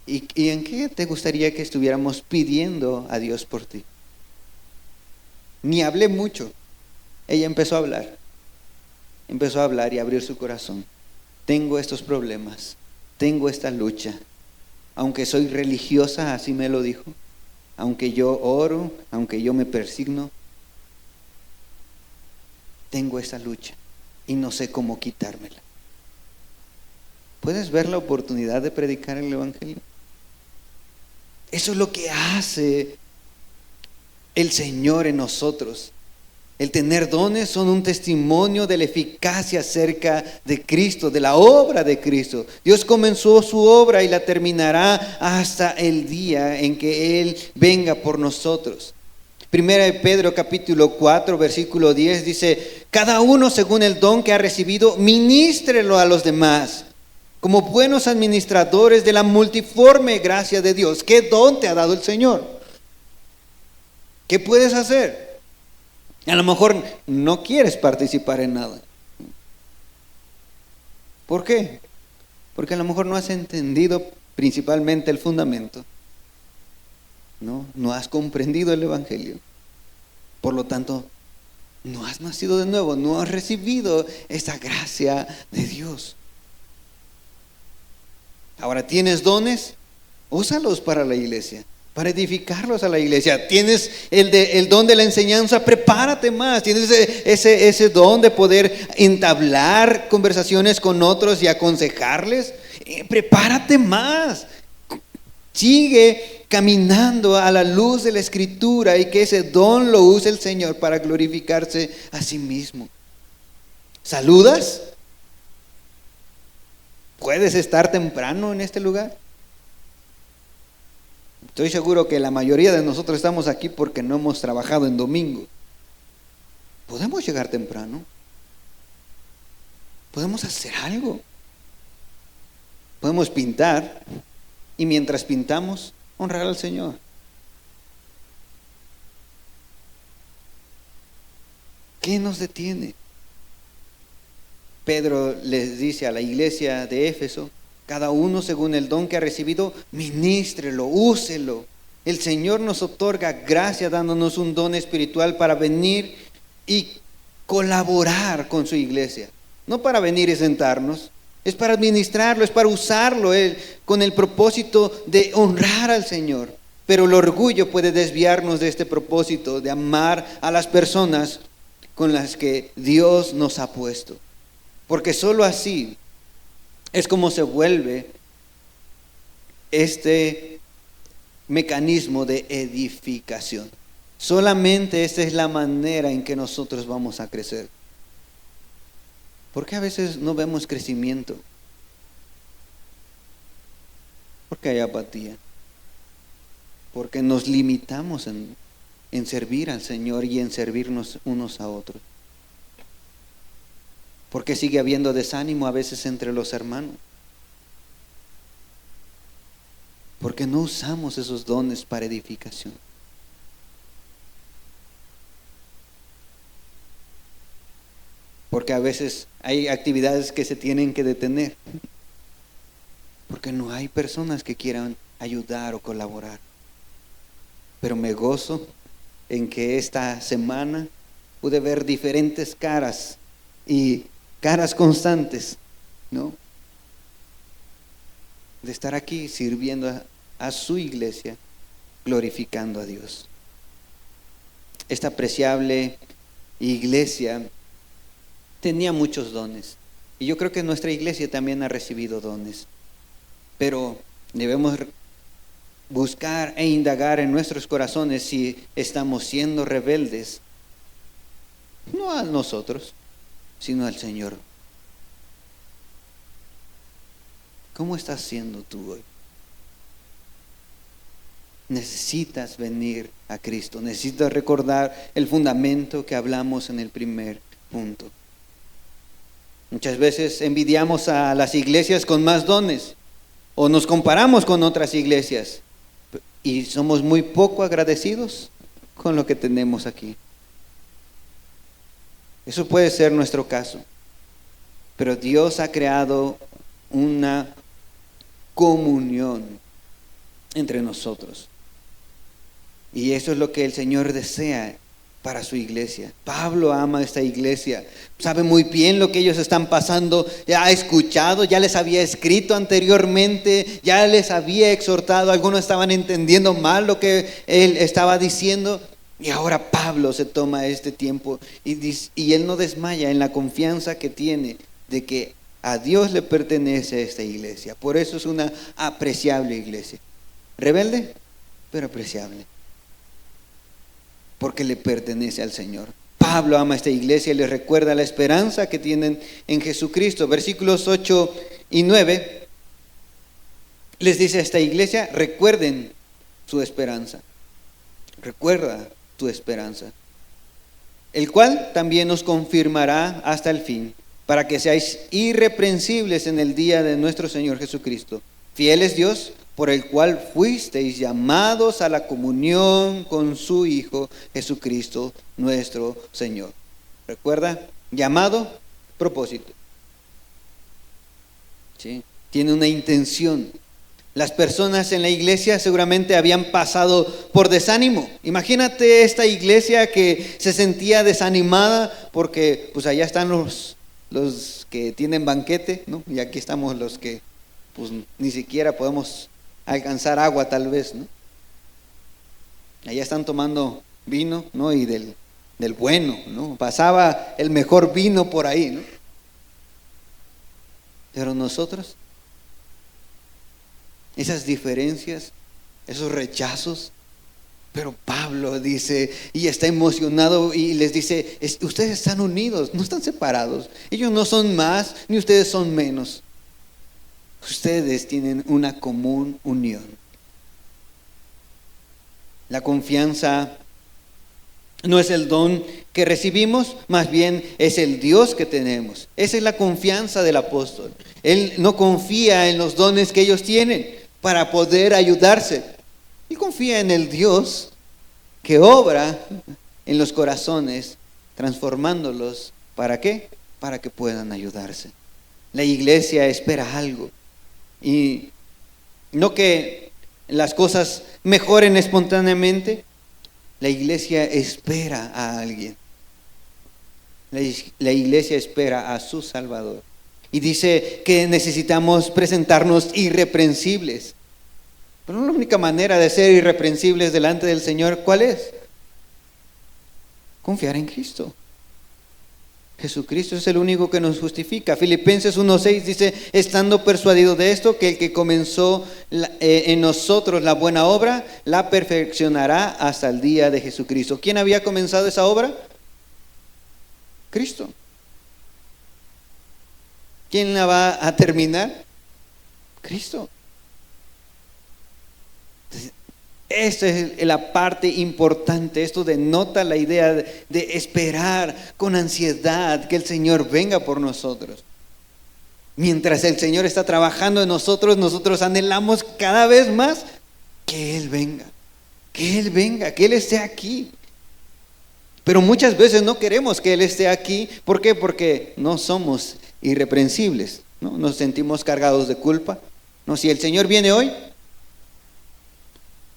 ¿y en qué te gustaría que estuviéramos pidiendo a Dios por ti? Ni hablé mucho. Ella empezó a hablar y abrir su corazón. Tengo estos problemas, tengo esta lucha. Aunque soy religiosa, así me lo dijo. Aunque yo oro, aunque yo me persigno, tengo esa lucha y no sé cómo quitármela. ¿Puedes ver la oportunidad de predicar el Evangelio? Eso es lo que hace el Señor en nosotros. El tener dones son un testimonio de la eficacia acerca de Cristo, de la obra de Cristo. Dios comenzó su obra y la terminará hasta el día en que Él venga por nosotros. Primera de Pedro capítulo 4 versículo 10 dice, cada uno según el don que ha recibido, ministrelo a los demás como buenos administradores de la multiforme gracia de Dios. ¿Qué don te ha dado el Señor? ¿Qué puedes hacer? A lo mejor no quieres participar en nada. ¿Por qué? Porque a lo mejor no has entendido principalmente el fundamento. No has comprendido el Evangelio. Por lo tanto, no has nacido de nuevo, no has recibido esa gracia de Dios. Ahora, ¿tienes dones? Úsalos para la iglesia, para edificarlos a la iglesia. Tienes el don de la enseñanza, prepárate más. Tienes ese don de poder entablar conversaciones con otros y aconsejarles. Prepárate más. Sigue caminando a la luz de la Escritura y que ese don lo use el Señor para glorificarse a sí mismo. ¿Saludas? ¿Puedes estar temprano en este lugar? Estoy seguro que la mayoría de nosotros estamos aquí porque no hemos trabajado en domingo. ¿Podemos llegar temprano? ¿Podemos hacer algo? Podemos pintar y mientras pintamos, honrar al Señor. ¿Qué nos detiene? Pedro les dice a la iglesia de Éfeso: cada uno según el don que ha recibido, ministrelo, úselo. El Señor nos otorga gracia dándonos un don espiritual para venir y colaborar con su iglesia. No para venir y sentarnos, es para administrarlo, es para usarlo con el propósito de honrar al Señor. Pero el orgullo puede desviarnos de este propósito de amar a las personas con las que Dios nos ha puesto. Porque solo así es como se vuelve este mecanismo de edificación. Solamente esta es la manera en que nosotros vamos a crecer. ¿Por qué a veces no vemos crecimiento? Porque hay apatía. Porque nos limitamos en servir al Señor y en servirnos unos a otros. Porque sigue habiendo desánimo a veces entre los hermanos. Porque no usamos esos dones para edificación. Porque a veces hay actividades que se tienen que detener. Porque no hay personas que quieran ayudar o colaborar. Pero me gozo en que esta semana pude ver diferentes caras y caras constantes, ¿no? De estar aquí sirviendo a su iglesia, glorificando a Dios. Esta apreciable iglesia tenía muchos dones. Y yo creo que nuestra iglesia también ha recibido dones. Pero debemos buscar e indagar en nuestros corazones si estamos siendo rebeldes, no a nosotros, sino al Señor. ¿Cómo estás siendo tú hoy? Necesitas venir a Cristo, necesitas recordar el fundamento que hablamos en el primer punto. Muchas veces envidiamos a las iglesias con más dones o nos comparamos con otras iglesias y somos muy poco agradecidos con lo que tenemos aquí. Eso puede ser nuestro caso, pero Dios ha creado una comunión entre nosotros y eso es lo que el Señor desea para su iglesia. Pablo ama esta iglesia, sabe muy bien lo que ellos están pasando, ya ha escuchado, ya les había escrito anteriormente, ya les había exhortado, algunos estaban entendiendo mal lo que él estaba diciendo. Y ahora Pablo se toma este tiempo y él no desmaya en la confianza que tiene de que a Dios le pertenece esta iglesia. Por eso es una apreciable iglesia. Rebelde, pero apreciable. Porque le pertenece al Señor. Pablo ama esta iglesia y les recuerda la esperanza que tienen en Jesucristo. Versículos 8 y 9 les dice a esta iglesia: recuerden su esperanza. Recuerda tu esperanza, el cual también nos confirmará hasta el fin, para que seáis irreprensibles en el día de nuestro Señor Jesucristo. Fiel es Dios, por el cual fuisteis llamados a la comunión con su Hijo Jesucristo nuestro Señor. ¿Recuerda? Llamado, propósito. ¿Sí? Tiene una intención. Las personas en la iglesia seguramente habían pasado por desánimo. Imagínate esta iglesia que se sentía desanimada porque pues allá están los que tienen banquete, ¿no? Y aquí estamos los que pues ni siquiera podemos alcanzar agua tal vez, ¿no? Allá están tomando vino, ¿no? Y del bueno, ¿no? Pasaba el mejor vino por ahí, ¿no? Pero nosotros, esas diferencias, esos rechazos, pero Pablo dice, y está emocionado y les dice, ustedes están unidos, no están separados. Ellos no son más, ni ustedes son menos. Ustedes tienen una común unión. La confianza no es el don que recibimos, más bien es el Dios que tenemos. Esa es la confianza del apóstol. Él no confía en los dones que ellos tienen para poder ayudarse. Él confía en el Dios que obra en los corazones, transformándolos. ¿Para qué? Para que puedan ayudarse. La iglesia espera algo. Y no que las cosas mejoren espontáneamente. La iglesia espera a alguien. La iglesia espera a su Salvador. Y dice que necesitamos presentarnos irreprensibles. Pero la única manera de ser irreprensibles delante del Señor, ¿cuál es? Confiar en Cristo. Jesucristo es el único que nos justifica. Filipenses 1:6 dice, estando persuadido de esto, que el que comenzó en nosotros la buena obra, la perfeccionará hasta el día de Jesucristo. ¿Quién había comenzado esa obra? Cristo. ¿Quién la va a terminar? Cristo. Esta es la parte importante. Esto denota la idea de esperar con ansiedad que el Señor venga por nosotros. Mientras el Señor está trabajando en nosotros, nosotros anhelamos cada vez más que Él venga, que Él venga, que Él esté aquí. Pero muchas veces no queremos que Él esté aquí. ¿Por qué? Porque no somos irreprensibles, ¿no? Nos sentimos cargados de culpa. No, si el Señor viene hoy,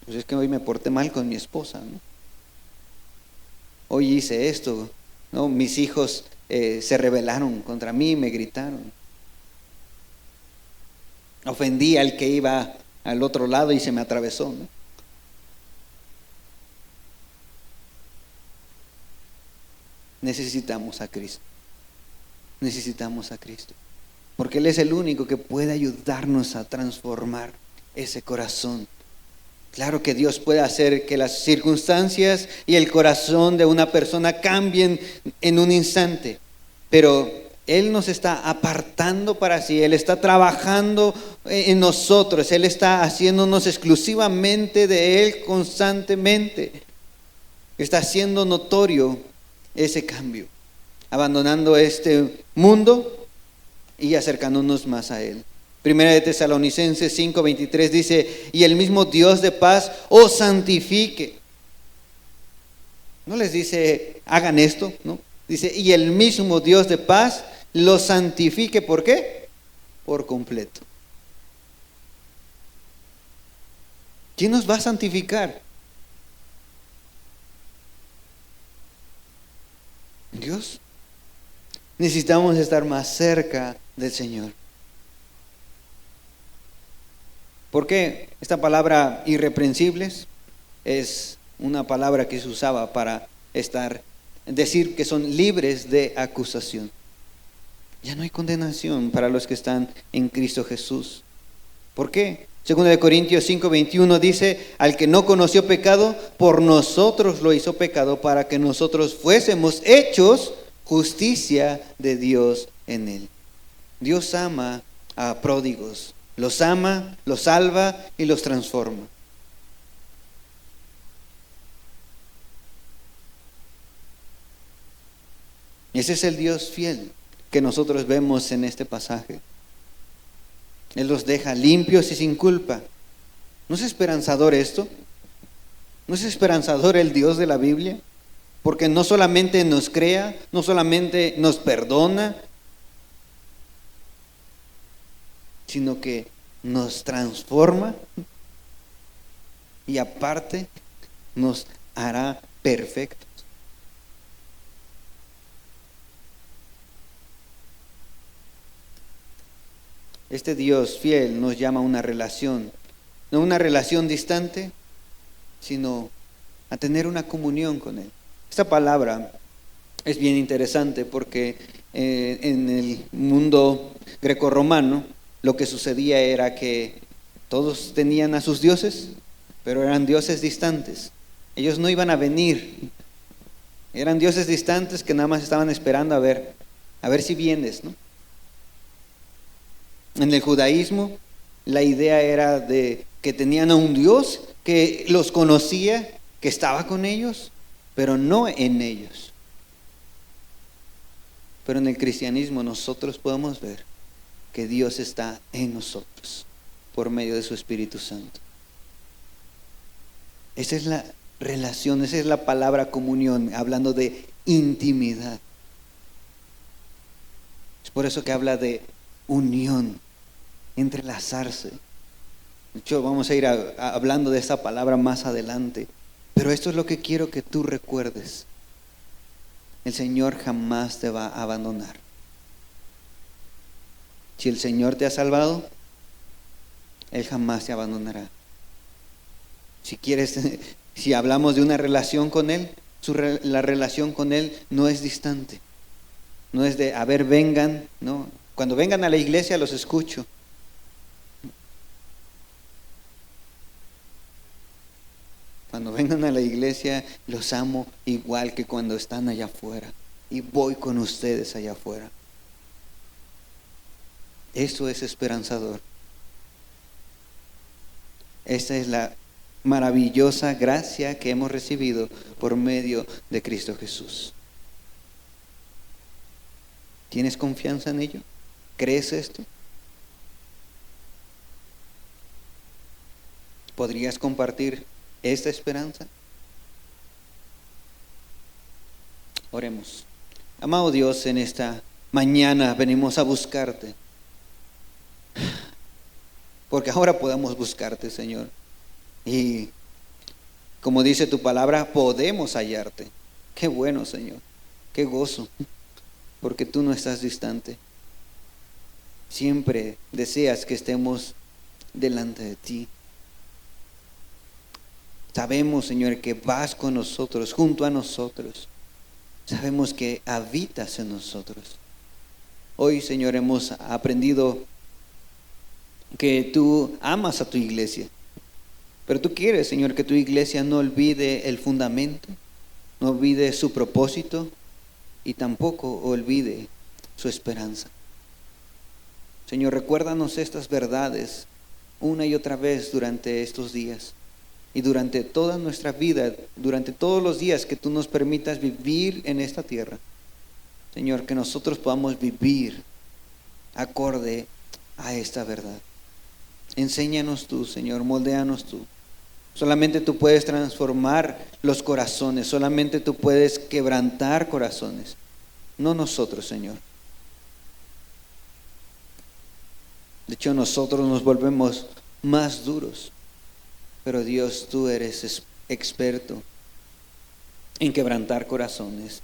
pues es que hoy me porté mal con mi esposa, ¿no? Hoy hice esto, ¿no? Mis hijos se rebelaron contra mí, me gritaron. Ofendí al que iba al otro lado y se me atravesó, ¿no? Necesitamos a Cristo. Necesitamos a Cristo. Porque Él es el único que puede ayudarnos a transformar ese corazón. Claro que Dios puede hacer que las circunstancias y el corazón de una persona cambien en un instante, pero Él nos está apartando para sí. Él está trabajando en nosotros. Él está haciéndonos exclusivamente de Él constantemente. Está haciendo notorio ese cambio, abandonando este mundo y acercándonos más a Él. Primera de Tesalonicenses 5:23 dice, y el mismo Dios de paz os santifique. No les dice, hagan esto, ¿no? Dice, y el mismo Dios de paz los santifique. ¿Por qué? Por completo. ¿Quién nos va a santificar? Dios. Necesitamos estar más cerca del Señor. ¿Por qué? Esta palabra irreprensibles es una palabra que se usaba para decir que son libres de acusación. Ya no hay condenación para los que están en Cristo Jesús. ¿Por qué? Segunda de Corintios 5:21 dice, al que no conoció pecado, por nosotros lo hizo pecado para que nosotros fuésemos hechos justicia de Dios en él. Dios ama a pródigos. Los ama, los salva y los transforma. Ese es el Dios fiel. que nosotros vemos en este pasaje. Él los deja limpios y sin culpa. ¿No es esperanzador esto? ¿No es esperanzador el Dios de la Biblia? Porque no solamente nos crea, no solamente nos perdona, sino que nos transforma y aparte nos hará perfectos. Este Dios fiel nos llama a una relación, no una relación distante, sino a tener una comunión con Él. Esta palabra es bien interesante porque en el mundo grecorromano lo que sucedía era que todos tenían a sus dioses, pero eran dioses distantes. Ellos no iban a venir, eran dioses distantes que nada más estaban esperando a ver si vienes, ¿no? En el judaísmo la idea era de que tenían a un Dios que los conocía, que estaba con ellos, pero no en ellos. Pero en el cristianismo nosotros podemos ver que Dios está en nosotros por medio de su Espíritu Santo. Esa es la relación, esa es la palabra comunión, hablando de intimidad. Es por eso que habla de unión, entrelazarse. De hecho, vamos a ir hablando de esta palabra más adelante. Pero esto es lo que quiero que tú recuerdes. El Señor jamás te va a abandonar. Si el Señor te ha salvado, Él jamás te abandonará. Si hablamos de una relación con Él, la relación con Él no es distante. No es de, a ver, vengan, no. Cuando vengan a la iglesia los escucho. Cuando vengan a la iglesia los amo igual que cuando están allá afuera. Y voy con ustedes allá afuera. Eso es esperanzador. Esta es la maravillosa gracia que hemos recibido por medio de Cristo Jesús. ¿Tienes confianza en ello? ¿Crees esto? ¿Podrías compartir esta esperanza? Oremos. Amado Dios, en esta mañana venimos a buscarte. Porque ahora podemos buscarte, Señor. Y como dice tu palabra, podemos hallarte. Qué bueno, Señor. Qué gozo. Porque tú no estás distante. Siempre deseas que estemos delante de ti. Sabemos, Señor, que vas con nosotros, junto a nosotros. Sabemos que habitas en nosotros. Hoy, Señor, hemos aprendido que tú amas a tu iglesia. Pero tú quieres, Señor, que tu iglesia no olvide el fundamento, no olvide su propósito y tampoco olvide su esperanza. Señor, recuérdanos estas verdades una y otra vez durante estos días y durante toda nuestra vida, durante todos los días que tú nos permitas vivir en esta tierra. Señor, que nosotros podamos vivir acorde a esta verdad. Enséñanos tú, Señor, moldéanos tú. Solamente tú puedes transformar los corazones, solamente tú puedes quebrantar corazones, no nosotros, Señor. De hecho, nosotros nos volvemos más duros, pero Dios, tú eres experto en quebrantar corazones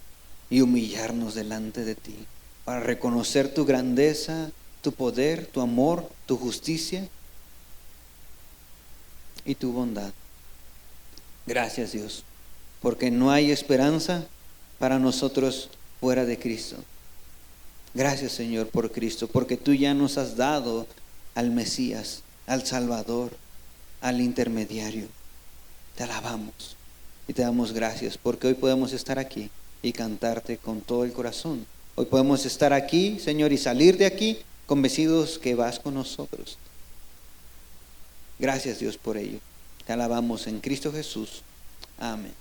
y humillarnos delante de ti, para reconocer tu grandeza, tu poder, tu amor, tu justicia y tu bondad. Gracias, Dios, porque no hay esperanza para nosotros fuera de Cristo. Gracias, Señor, por Cristo, porque tú ya nos has dado al Mesías, al Salvador, al intermediario. Te alabamos y te damos gracias porque hoy podemos estar aquí y cantarte con todo el corazón. Hoy podemos estar aquí, Señor, y salir de aquí convencidos que vas con nosotros. Gracias, Dios, por ello. Te alabamos en Cristo Jesús. Amén.